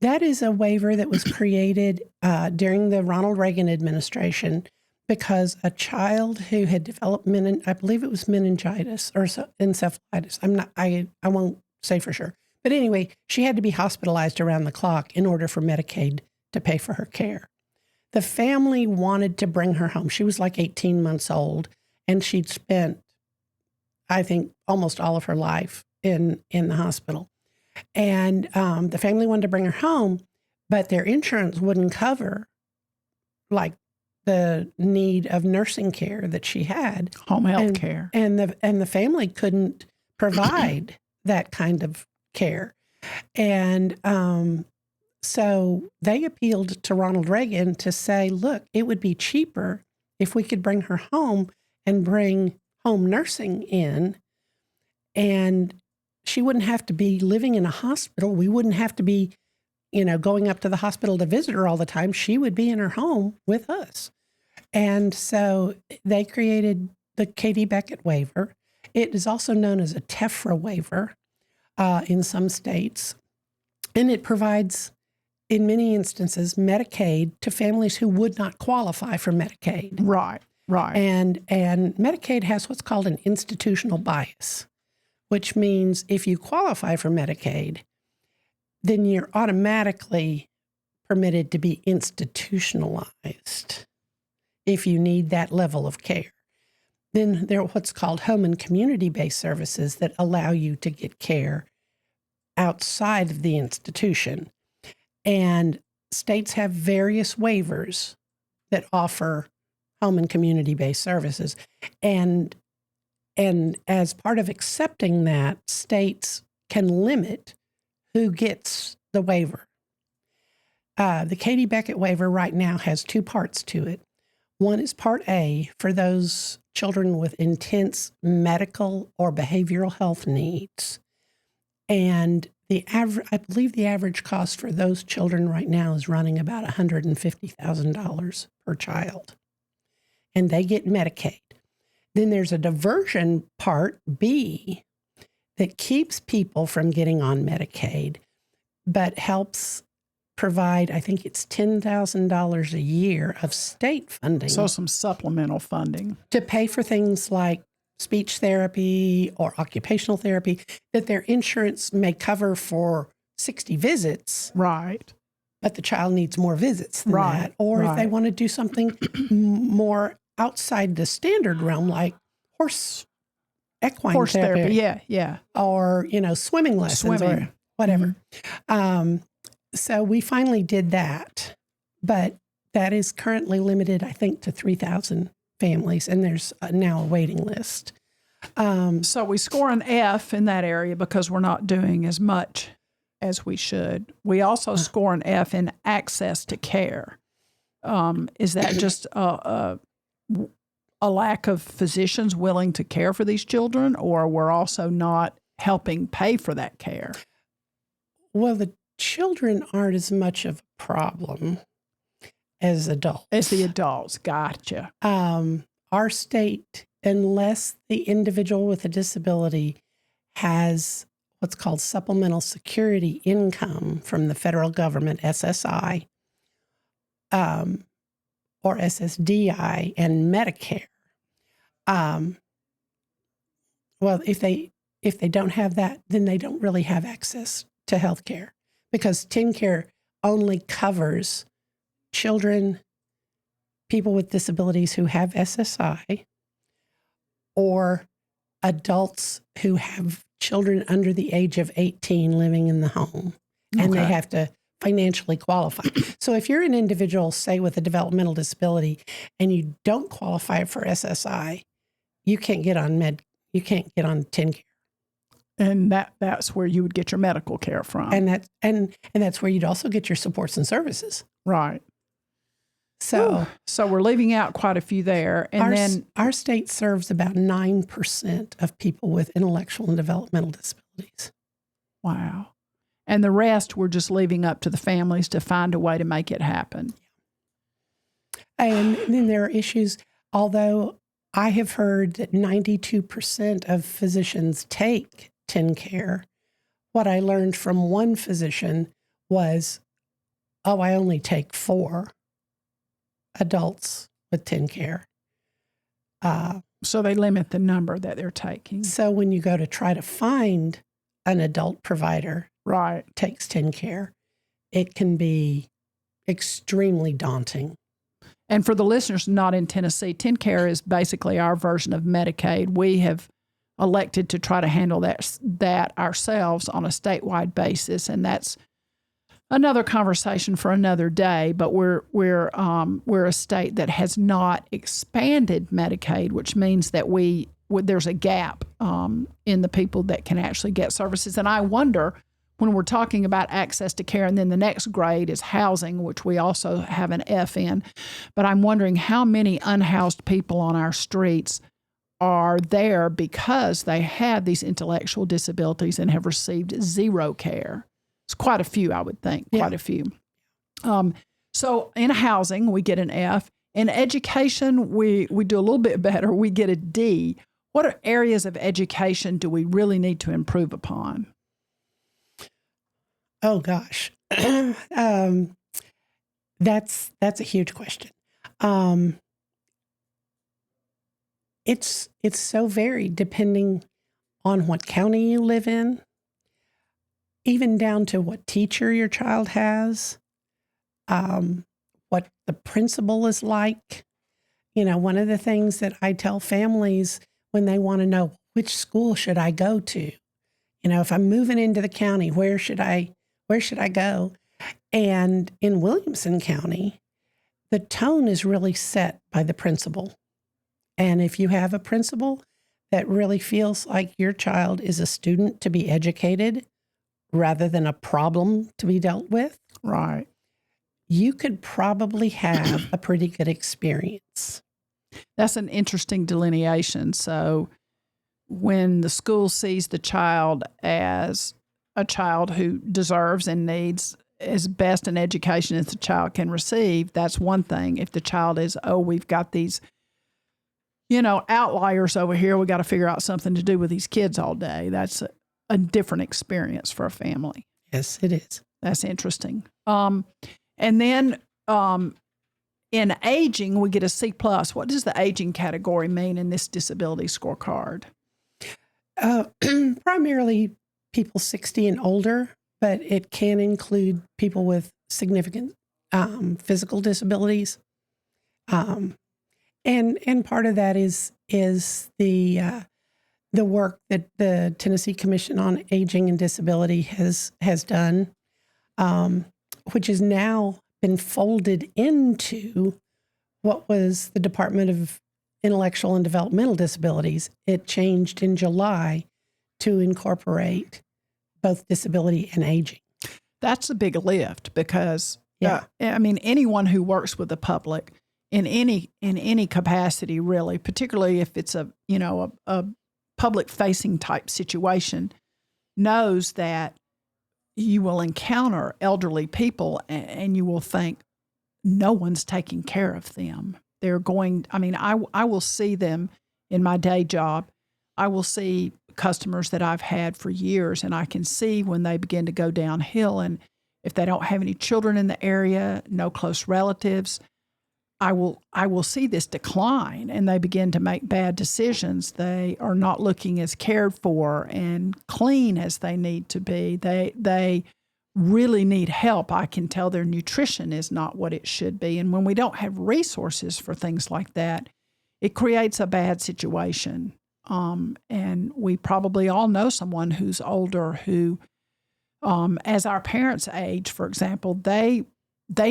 That is a waiver that was created during the Ronald Reagan administration because a child who had developed I believe it was meningitis or encephalitis. I won't say for sure. But anyway, she had to be hospitalized around the clock in order for Medicaid to pay for her care. The family wanted to bring her home. She was like 18 months old, and she'd spent, I think, almost all of her life in the hospital. And the family wanted to bring her home, but their insurance wouldn't cover, like, the need of nursing care that she had. Home health care. And the family couldn't provide that kind of care. And so they appealed to Ronald Reagan to say, look, it would be cheaper if we could bring her home and bring home nursing in, and she wouldn't have to be living in a hospital. We wouldn't have to be, going up to the hospital to visit her all the time. She would be in her home with us. And so they created the Katie Beckett waiver. It is also known as a TEFRA waiver in some states. And it provides, in many instances, Medicaid to families who would not qualify for Medicaid. Right. And Medicaid has what's called an institutional bias, which means if you qualify for Medicaid, then you're automatically permitted to be institutionalized if you need that level of care. Then there are what's called home and community-based services that allow you to get care outside of the institution. And states have various waivers that offer home and community-based services. And as part of accepting that, states can limit who gets the waiver. The Katie Beckett waiver right now has two parts to it. One is Part A for those children with intense medical or behavioral health needs. And I believe the average cost for those children right now is running about $150,000 per child. And they get Medicaid. Then there's a diversion Part B that keeps people from getting on Medicaid, but helps provide, I think it's $10,000 a year of state funding. So some supplemental funding. To pay for things like speech therapy or occupational therapy that their insurance may cover for 60 visits. Right. But the child needs more visits than Right. that. Or if they want to do something more outside the standard realm, like equine therapy. Yeah. Or, swimming lessons or whatever. Mm-hmm. So we finally did that. But that is currently limited, I think, to 3,000 families. And there's now a waiting list. So we score an F in that area because we're not doing as much as we should. We also score an F in access to care. Is that just a lack of physicians willing to care for these children, or we're also not helping pay for that care? Well, the children aren't as much of a problem as adults. As the adults, gotcha. Our state, unless the individual with a disability has what's called supplemental security income from the federal government, SSI, or SSDI, and Medicare. Well, if they don't have that, then they don't really have access to health care, because TennCare only covers children, people with disabilities who have SSI, or adults who have children under the age of 18 living in the home, and they have to financially qualify. So if you're an individual, say, with a developmental disability, and you don't qualify for SSI, you can't get on TennCare. And that's where you would get your medical care from. And that's where you'd also get your supports and services. Right. So we're leaving out quite a few there. And then our state serves about 9% of people with intellectual and developmental disabilities. Wow. And the rest we're just leaving up to the families to find a way to make it happen. And then there are issues, although I have heard that 92% of physicians take TennCare. What I learned from one physician was, I only take 4 adults with TennCare. So they limit the number that they're taking. So when you go to try to find an adult provider takes TennCare, it can be extremely daunting. And for the listeners not in Tennessee, TennCare is basically our version of Medicaid. We have elected to try to handle that ourselves on a statewide basis, and that's another conversation for another day. But we're a state that has not expanded Medicaid, which means that there's a gap in the people that can actually get services. And I wonder, when we're talking about access to care, and then the next grade is housing, which we also have an F in, but I'm wondering how many unhoused people on our streets are there because they have these intellectual disabilities and have received zero care. It's quite a few, I would think, quite a few. So in housing, we get an F. In education, we do a little bit better. We get a D. What areas of education do we really need to improve upon? Oh, gosh. That's a huge question. It's so varied depending on what county you live in, even down to what teacher your child has, what the principal is like. One of the things that I tell families when they want to know, which school should I go to? If I'm moving into the county, where should I go? And in Williamson County, the tone is really set by the principal. And if you have a principal that really feels like your child is a student to be educated rather than a problem to be dealt with, right, you could probably have a pretty good experience. That's an interesting delineation. So when the school sees the child as a child who deserves and needs as best an education as the child can receive, that's one thing. If the child is, we've got these, outliers over here, we got to figure out something to do with these kids all day, that's a different experience for a family. Yes, it is. That's interesting. And then in aging, we get a C+. What does the aging category mean in this disability scorecard? Primarily people 60 and older, but it can include people with significant physical disabilities. And part of that is the work that the Tennessee Commission on Aging and Disability has done, which has now been folded into what was the Department of Intellectual and Developmental Disabilities. It changed in July to incorporate both disability and aging. That's a big lift because, I mean, anyone who works with the public in any capacity, really, particularly if it's a public-facing type situation, knows that you will encounter elderly people and you will think, no one's taking care of them. They're going, I mean, I will see them in my day job. I will see customers that I've had for years, and I can see when they begin to go downhill. And if they don't have any children in the area, no close relatives, I will see this decline, and they begin to make bad decisions. They are not looking as cared for and clean as they need to be. They really need help. I can tell their nutrition is not what it should be. And when we don't have resources for things like that, it creates a bad situation. And we probably all know someone who's older who, as our parents age, for example, they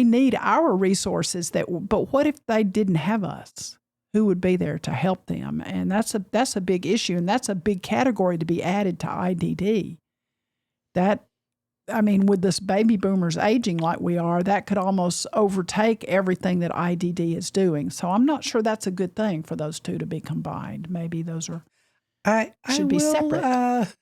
need our resources but what if they didn't have us? Who would be there to help them? And that's a big issue, and that's a big category to be added to IDD. With this baby boomers aging like we are, that could almost overtake everything that IDD is doing. So I'm not sure that's a good thing for those two to be combined. Maybe those should be separate.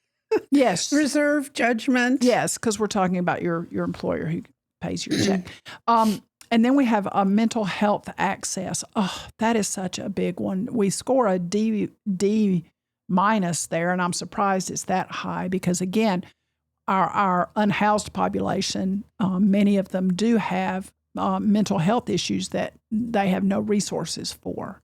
Yes. Reserve judgment. Yes, because we're talking about your employer who pays your check. And then we have a mental health access. Oh, that is such a big one. We score a D minus there, and I'm surprised it's that high because, again, our unhoused population, many of them do have mental health issues that they have no resources for.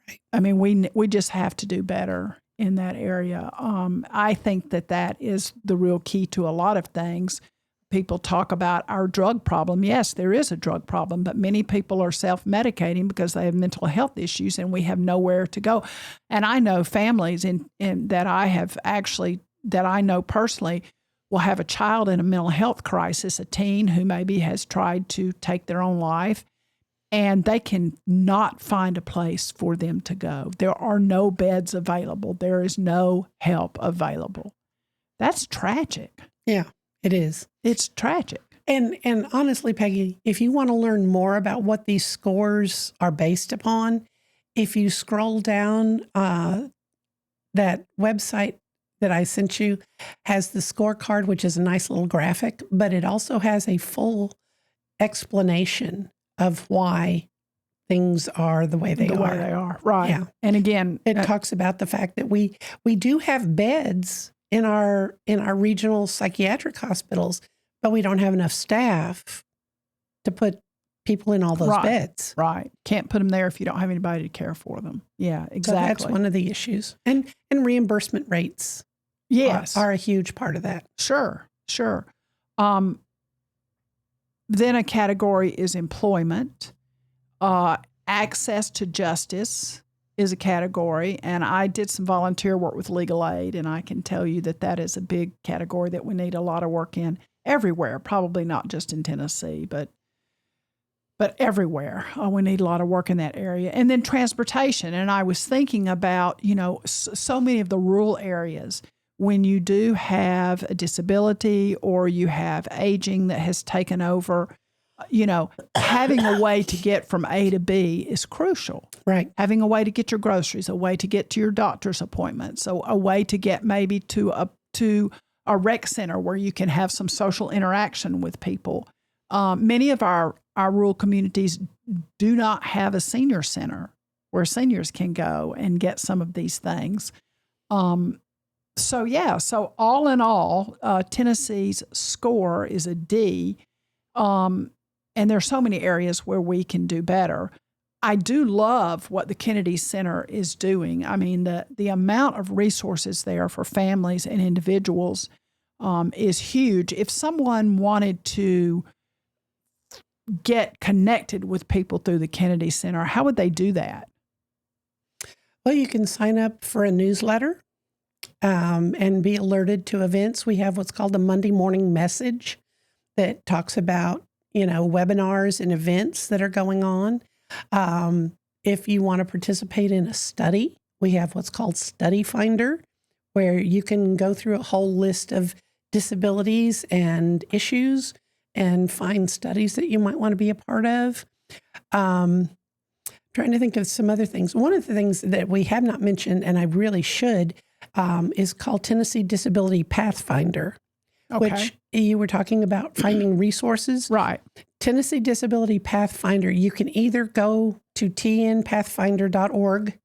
Right. I mean, we just have to do better in that area. I think that is the real key to a lot of things. People talk about our drug problem. Yes, there is a drug problem, but many people are self-medicating because they have mental health issues and we have nowhere to go. And I know families that I know personally will have a child in a mental health crisis, a teen who maybe has tried to take their own life, and they can not find a place for them to go. There are no beds available. There is no help available. That's tragic. Yeah, it is. It's tragic. And honestly, Peggy, if you want to learn more about what these scores are based upon, if you scroll down that website that I sent you has the scorecard, which is a nice little graphic, but it also has a full explanation of why things are the way they are. The way they are, right. Yeah. And again, it talks about the fact that we do have beds in our regional psychiatric hospitals, but we don't have enough staff to put people in all those beds. Right. Can't put them there if you don't have anybody to care for them. Yeah, exactly. So that's one of the issues. And reimbursement rates are a huge part of that. Sure. Then a category is employment. Access to justice is a category. And I did some volunteer work with legal aid, and I can tell you that is a big category that we need a lot of work in everywhere, probably not just in Tennessee, but everywhere. We need a lot of work in that area. And then transportation. And I was thinking about, so many of the rural areas, when you do have a disability or you have aging that has taken over, having a way to get from A to B is crucial. Right. Having a way to get your groceries, a way to get to your doctor's appointment, so a way to get maybe to a rec center where you can have some social interaction with people. Many of our rural communities do not have a senior center where seniors can go and get some of these things. So all in all, Tennessee's score is a D. and there's so many areas where we can do better. I do love what the Kennedy Center is doing. I mean, the amount of resources there for families and individuals is huge. If someone wanted to get connected with people through the Kennedy Center, how would they do that? Well, you can sign up for a newsletter and be alerted to events. We have what's called the Monday morning message that talks about, webinars and events that are going on. If you want to participate in a study, we have what's called Study Finder, where you can go through a whole list of disabilities and issues and find studies that you might want to be a part of. Trying to think of some other things. One of the things that we have not mentioned, and I really should, is called Tennessee Disability Pathfinder, which you were talking about finding resources. Right. Tennessee Disability Pathfinder, you can either go to tnpathfinder.org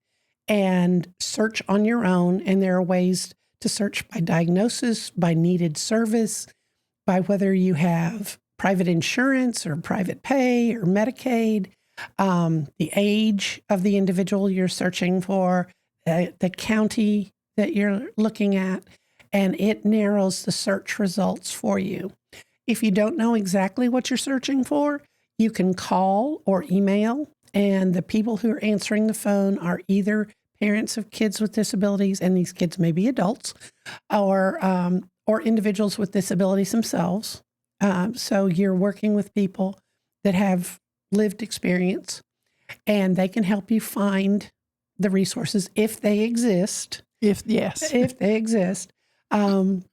and search on your own, and there are ways to search by diagnosis, by needed service, by whether you have private insurance or private pay or Medicaid, the age of the individual you're searching for, the county that you're looking at, and it narrows the search results for you. If you don't know exactly what you're searching for, you can call or email, and the people who are answering the phone are either parents of kids with disabilities, and these kids may be adults, or individuals with disabilities themselves. So you're working with people that have lived experience, and they can help you find the resources if they exist. If they exist, and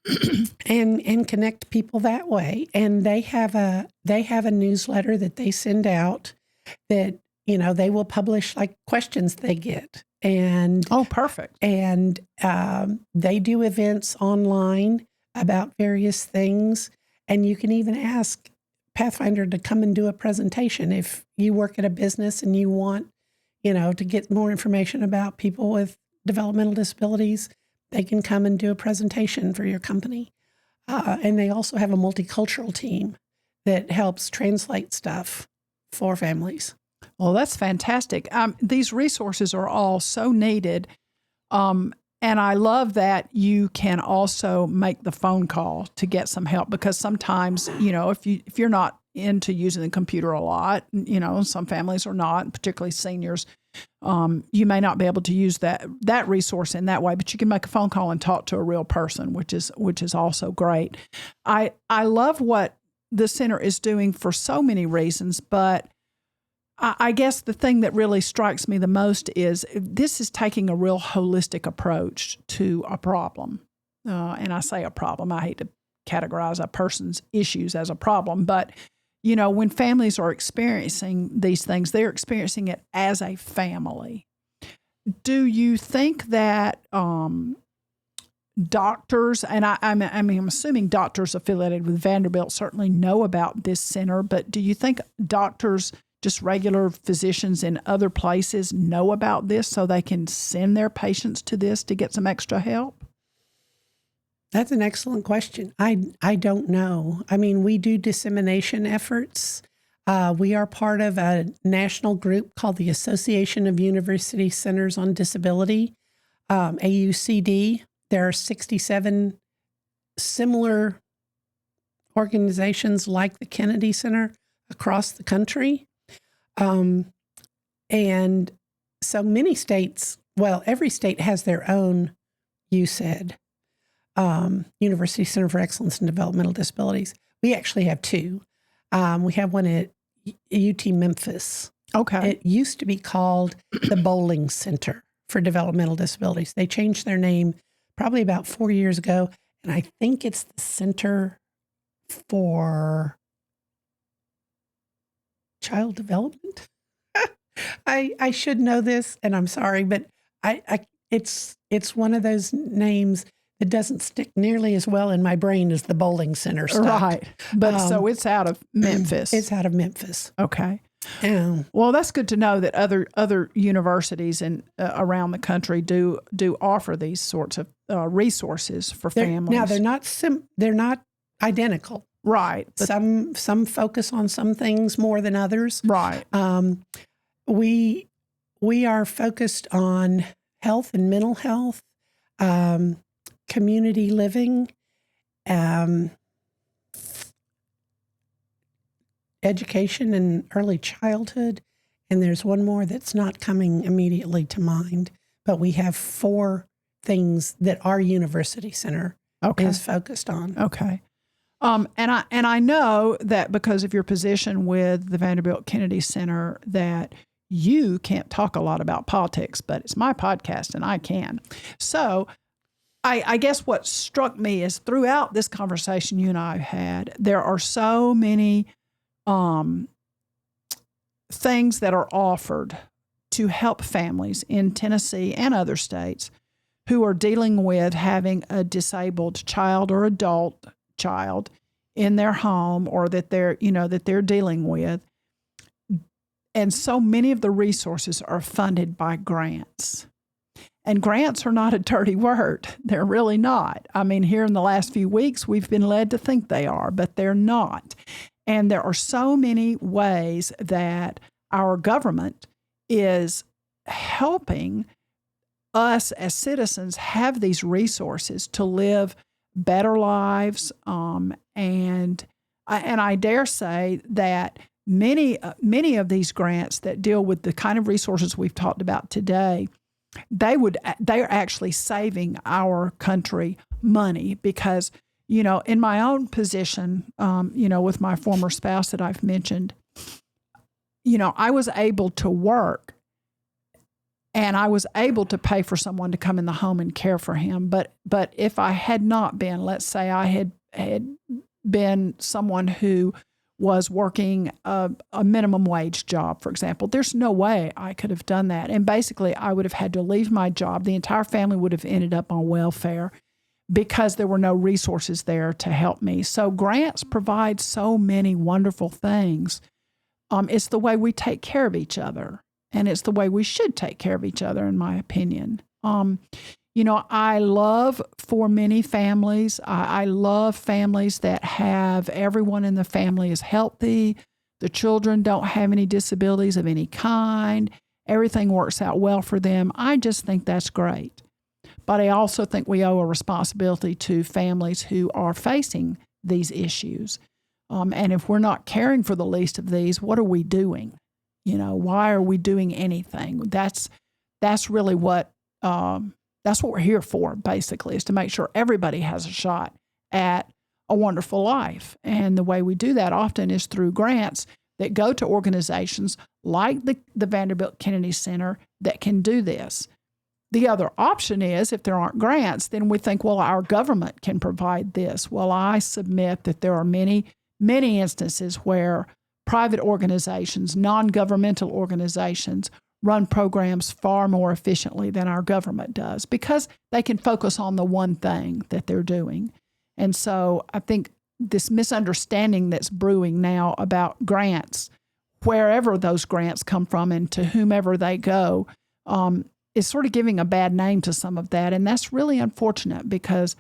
connect people that way. And they have a newsletter that they send out that they will publish like questions they get. And perfect. And they do events online about various things, and you can even ask Pathfinder to come and do a presentation if you work at a business and you want, to get more information about people with developmental disabilities. They can come and do a presentation for your company. And they also have a multicultural team that helps translate stuff for families. Well, that's fantastic. These resources are all so needed. And I love that you can also make the phone call to get some help, because sometimes, if you're not into using the computer a lot, some families are not, particularly seniors, you may not be able to use that resource in that way, but you can make a phone call and talk to a real person, which is also great. I love what the center is doing for so many reasons, but I guess the thing that really strikes me the most is this is taking a real holistic approach to a problem. And I say a problem, I hate to categorize a person's issues as a problem, but when families are experiencing these things, they're experiencing it as a family. Do you think that doctors, and I'm assuming doctors affiliated with Vanderbilt certainly know about this center, but do you think doctors, just regular physicians in other places, know about this so they can send their patients to this to get some extra help? That's an excellent question. I don't know. I mean, we do dissemination efforts. We are part of a national group called the Association of University Centers on Disability, AUCD. There are 67 similar organizations like the Kennedy Center across the country. And so many states, every state has their own, UCED. University Center for Excellence in Developmental Disabilities. We actually have two. We have one at UT Memphis. Okay. It used to be called the Bowling Center for Developmental Disabilities. They changed their name probably about 4 years ago, and I think it's the Center for Child Development. I should know this, and I'm sorry, but it's one of those names that doesn't stick nearly as well in my brain as the Bowling Center stuff. Right. But so it's out of Memphis. It's out of Memphis. Okay. Well, that's good to know that other universities around the country do offer these sorts of resources for families. Now they're not identical. Right. But, Some focus on some things more than others. right. We are focused on health and mental health, community living, education and early childhood, and there's one more that's not coming immediately to mind, but we have 4 things that our university center is focused on. Okay. And I know that because of your position with the Vanderbilt Kennedy Center that you can't talk a lot about politics, but it's my podcast and I can. So I guess what struck me is throughout this conversation you and I have had, there are so many things that are offered to help families in Tennessee and other states who are dealing with having a disabled child or adult child in their home, or that they're dealing with. And so many of the resources are funded by grants. And grants are not a dirty word. They're really not. I mean, here in the last few weeks, we've been led to think they are, but they're not. And there are so many ways that our government is helping us as citizens have these resources to live better lives. And I dare say that many of these grants that deal with the kind of resources we've talked about today, they're actually saving our country money because, in my own position, with my former spouse that I've mentioned, I was able to work and I was able to pay for someone to come in the home and care for him. But if I had not been, let's say I had been someone who was working a minimum wage job, for example, there's no way I could have done that. And basically, I would have had to leave my job. The entire family would have ended up on welfare because there were no resources there to help me. So grants provide so many wonderful things. It's the way we take care of each other, and it's the way we should take care of each other, in my opinion. I love for many families, I love families that have everyone in the family is healthy. The children don't have any disabilities of any kind. Everything works out well for them. I just think that's great. But I also think we owe a responsibility to families who are facing these issues. And if we're not caring for the least of these, what are we doing? Why are we doing anything? That's really what that's what we're here for, basically, is to make sure everybody has a shot at a wonderful life. And the way we do that often is through grants that go to organizations like the Vanderbilt Kennedy Center that can do this. The other option is, if there aren't grants, then we think, well, our government can provide this. Well, I submit that there are many, many instances where private organizations, non-governmental organizations, run programs far more efficiently than our government does because they can focus on the one thing that they're doing. And so I think this misunderstanding that's brewing now about grants, wherever those grants come from and to whomever they go, is sort of giving a bad name to some of that. And that's really unfortunate because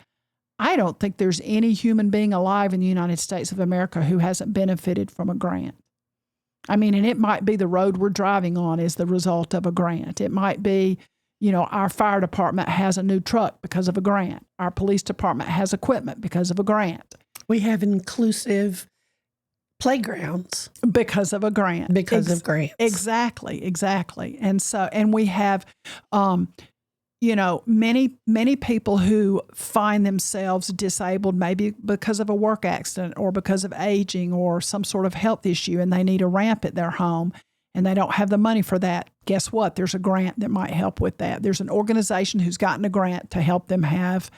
I don't think there's any human being alive in the United States of America who hasn't benefited from a grant. I mean, and it might be the road we're driving on is the result of a grant. It might be, our fire department has a new truck because of a grant. Our police department has equipment because of a grant. We have inclusive playgrounds because of a grant. Because of grants. Exactly. And we have, many people who find themselves disabled maybe because of a work accident or because of aging or some sort of health issue, and they need a ramp at their home and they don't have the money for that. Guess what? There's a grant that might help with that. There's an organization who's gotten a grant to help them have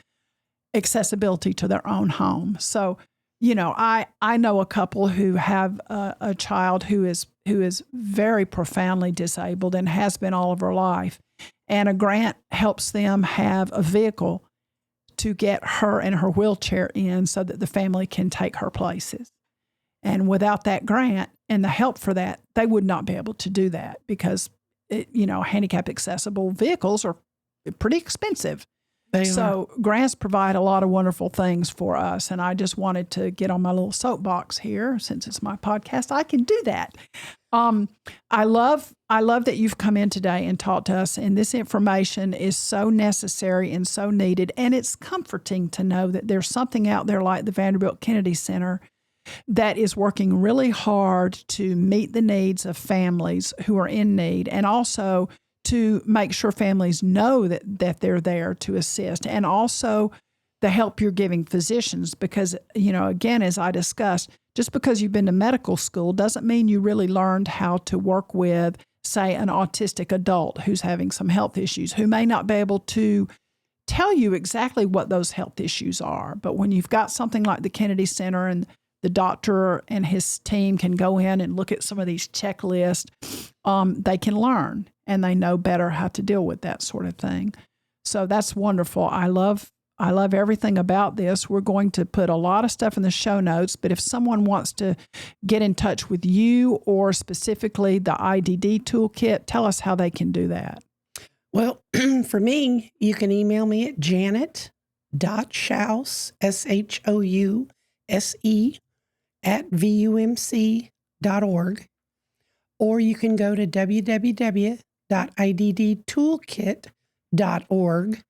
accessibility to their own home. So, I know a couple who have a child who is very profoundly disabled and has been all of her life. And a grant helps them have a vehicle to get her and her wheelchair in so that the family can take her places. And without that grant and the help for that, they would not be able to do that because, handicap accessible vehicles are pretty expensive. So grants provide a lot of wonderful things for us. And I just wanted to get on my little soapbox here. Since it's my podcast, I can do that. I love that you've come in today and talked to us. And this information is so necessary and so needed. And it's comforting to know that there's something out there like the Vanderbilt Kennedy Center that is working really hard to meet the needs of families who are in need, and also to make sure families know that they're there to assist, and also the help you're giving physicians. Because, again, as I discussed, just because you've been to medical school doesn't mean you really learned how to work with, say, an autistic adult who's having some health issues, who may not be able to tell you exactly what those health issues are. But when you've got something like the Kennedy Center, and the doctor and his team can go in and look at some of these checklists, they can learn, and they know better how to deal with that sort of thing. So that's wonderful. I love everything about this. We're going to put a lot of stuff in the show notes, but if someone wants to get in touch with you or specifically the IDD Toolkit, tell us how they can do that. Well, for me, you can email me at janet.shouse, SHOUSE, at VUMC.org, or you can go to www.iddtoolkit.org,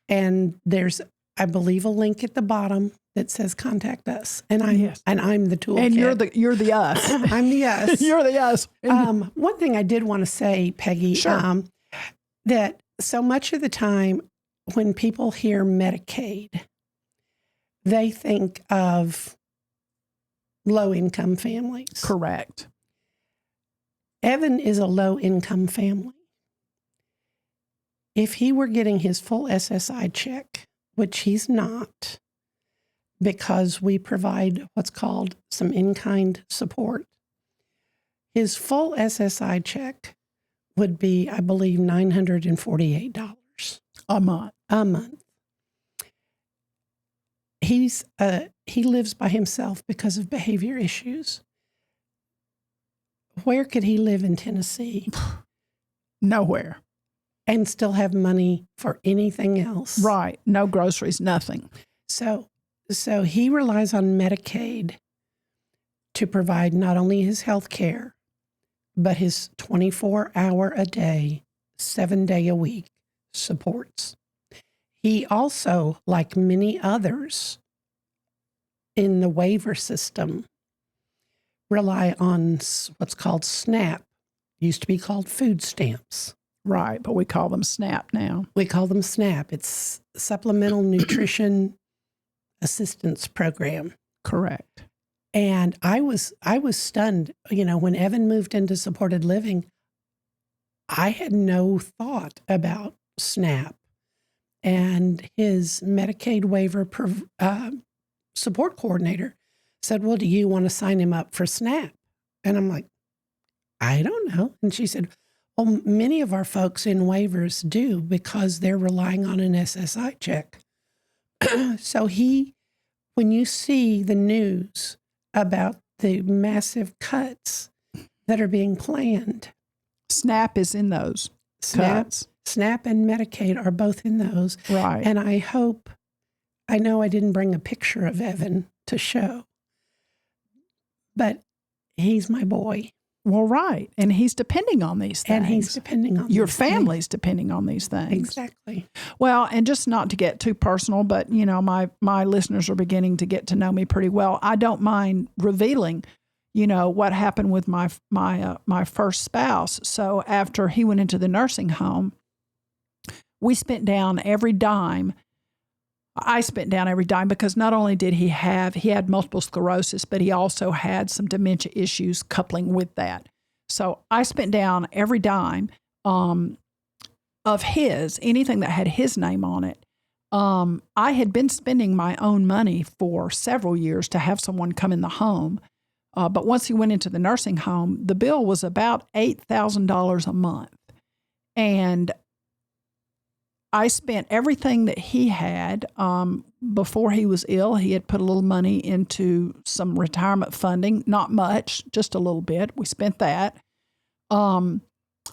and there's, I believe, a link at the bottom that says "Contact Us," and I'm the toolkit, and you're the us. I'm the us. You're the us. One thing I did want to say, Peggy, sure. That so much of the time when people hear Medicaid, they think of low-income families. Correct. Evan is a low-income family. If he were getting his full SSI check, which he's not, because we provide what's called some in-kind support, his full SSI check would be, I believe, $948 a month. A month. He lives by himself because of behavior issues. Where could he live in Tennessee? Nowhere. And still have money for anything else? Right. No groceries, nothing. So he relies on Medicaid to provide not only his health care, but his 24-hour-a-day, 7-day-a-week supports. He also, like many others in the waiver system, rely on what's called SNAP. Used to be called food stamps. Right, but we call them SNAP now. We call them SNAP. It's Supplemental Nutrition Assistance Program. Correct. And I was stunned. When Evan moved into supported living, I had no thought about SNAP. And his Medicaid waiver support coordinator said, "Well, do you want to sign him up for SNAP?" And I'm like, "I don't know." And she said, "Well, many of our folks in waivers do because they're relying on an SSI check." So when you see the news about the massive cuts that are being planned, SNAP is in those cuts. SNAP and Medicaid are both in those. Right. And I know I didn't bring a picture of Evan to show, but he's my boy. Well, right. And he's depending on these things. And he's depending on your these family's things. Depending on these things. Exactly. Well, and just not to get too personal, but my listeners are beginning to get to know me pretty well. I don't mind revealing, what happened with my first spouse. So after he went into the nursing home, we spent down every dime. I spent down every dime because not only did he had multiple sclerosis, but he also had some dementia issues coupling with that. So I spent down every dime of anything that had his name on it. I had been spending my own money for several years to have someone come in the home. But once he went into the nursing home, the bill was about $8,000 a month. And I spent everything that he had before he was ill. He had put a little money into some retirement funding, not much, just a little bit. We spent that.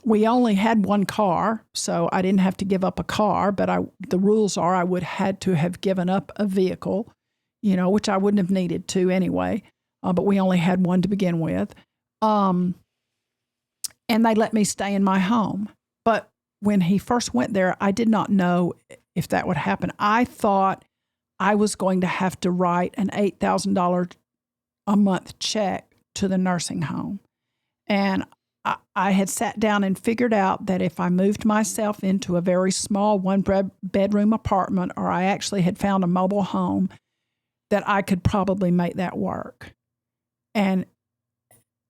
we only had one car, so I didn't have to give up a car, but the rules are I would had to have given up a vehicle, which I wouldn't have needed to anyway, but we only had one to begin with. And they let me stay in my home. But when he first went there, I did not know if that would happen. I thought I was going to have to write an $8,000 a month check to the nursing home. And I had sat down and figured out that if I moved myself into a very small one-bedroom apartment, or I actually had found a mobile home, that I could probably make that work. And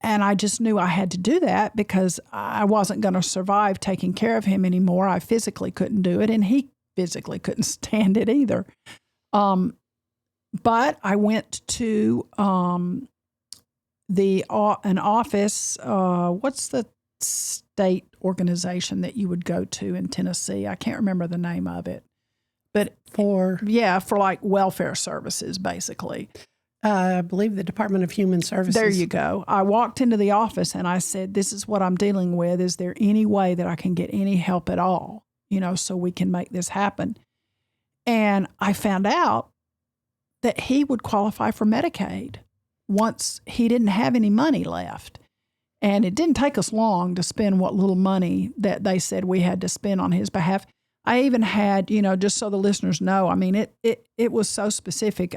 I just knew I had to do that because I wasn't going to survive taking care of him anymore. I physically couldn't do it, and he physically couldn't stand it either. But I went to an office. What's the state organization that you would go to in Tennessee? I can't remember the name of it. But for like welfare services, basically. I believe the Department of Human Services. There you go. I walked into the office and I said, this is what I'm dealing with. Is there any way that I can get any help at all, so we can make this happen? And I found out that he would qualify for Medicaid once he didn't have any money left. And it didn't take us long to spend what little money that they said we had to spend on his behalf. I even had, just so the listeners know, I mean, it was so specific.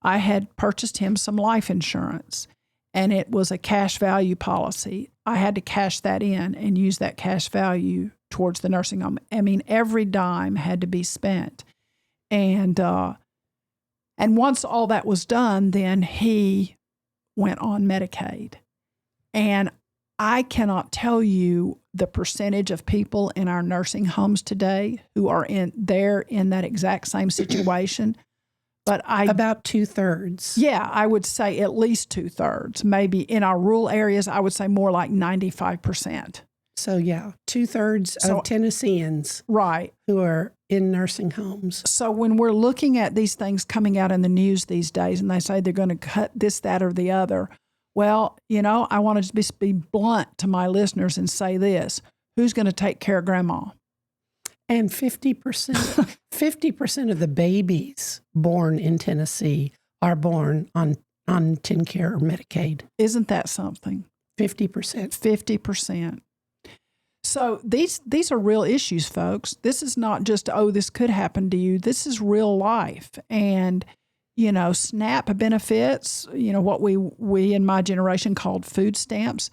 I had purchased him some life insurance, and it was a cash value policy. I had to cash that in and use that cash value towards the nursing home. I mean, every dime had to be spent. And once all that was done, then he went on Medicaid. And I cannot tell you the percentage of people in our nursing homes today who are in that exact same situation. But about 2/3. Yeah, I would say at least 2/3. Maybe in our rural areas, I would say more like 95%. So yeah, 2/3 of Tennesseans, right, who are in nursing homes. So when we're looking at these things coming out in the news these days, and they say they're going to cut this, that, or the other, well, I want to just be blunt to my listeners and say this: who's going to take care of Grandma? And 50% of the babies born in Tennessee are born on TennCare or Medicaid. Isn't that something? 50%. 50%. So these are real issues, folks. This is not just, this could happen to you. This is real life. And, SNAP benefits, what we in my generation called food stamps,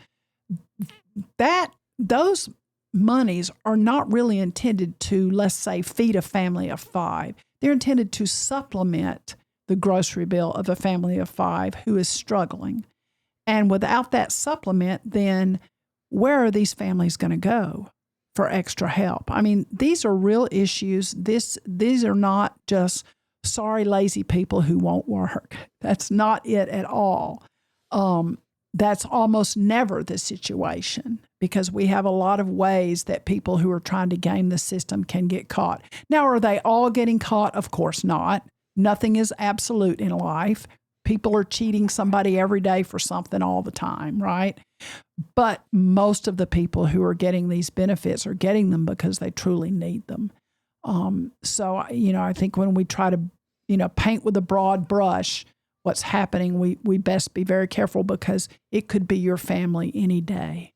those monies are not really intended to, let's say, feed a family of 5. They're intended to supplement the grocery bill of a family of 5 who is struggling. And without that supplement, then where are these families going to go for extra help? I mean, these are real issues. These are not just sorry, lazy people who won't work. That's not it at all. That's almost never the situation, because we have a lot of ways that people who are trying to game the system can get caught. Now, are they all getting caught? Of course not. Nothing is absolute in life. People are cheating somebody every day for something all the time, right? But most of the people who are getting these benefits are getting them because they truly need them. So, I think when we try to, paint with a broad brush what's happening, we best be very careful, because it could be your family any day.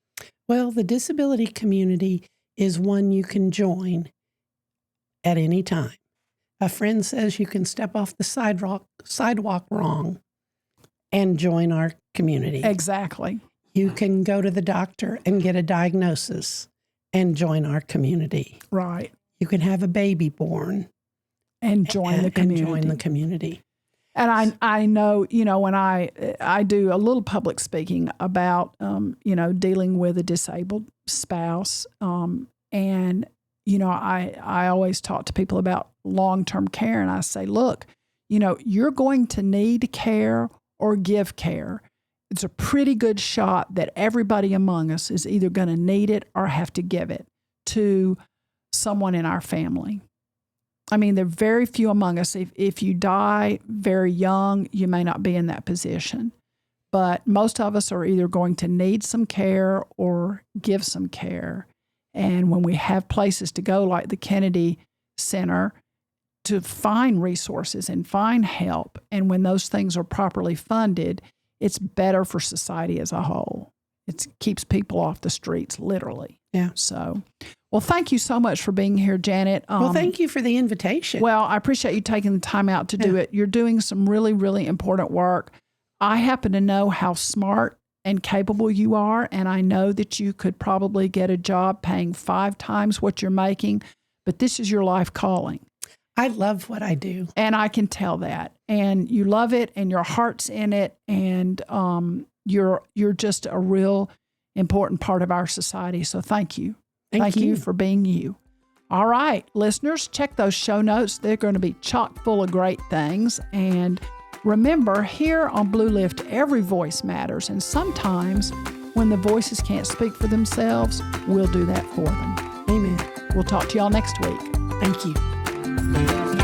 Well, the disability community is one you can join at any time. A friend says you can step off the sidewalk wrong and join our community. Exactly. You can go to the doctor and get a diagnosis and join our community. Right. You can have a baby born and join the community. And I know, when I do a little public speaking about, dealing with a disabled spouse, and, I always talk to people about long-term care, and I say, look, you're going to need care or give care. It's a pretty good shot that everybody among us is either going to need it or have to give it to someone in our family. I mean, there are very few among us. If you die very young, you may not be in that position. but most of us are either going to need some care or give some care. And when we have places to go like the Kennedy Center to find resources and find help, and when those things are properly funded, it's better for society as a whole. It keeps people off the streets, literally. Yeah. So, well, thank you so much for being here, Janet. Well, thank you for the invitation. Well, I appreciate you taking the time out to do it. You're doing some really, really important work. I happen to know how smart and capable you are, and I know that you could probably get a job paying 5 times what you're making, but this is your life calling. I love what I do. And I can tell that. And you love it, and your heart's in it, and you're just a real important part of our society. So thank you. Thank you for being you. All right, listeners, check those show notes. They're going to be chock full of great things. And remember, here on Blue Lift, every voice matters. And sometimes when the voices can't speak for themselves, we'll do that for them. Amen. We'll talk to y'all next week. Thank you.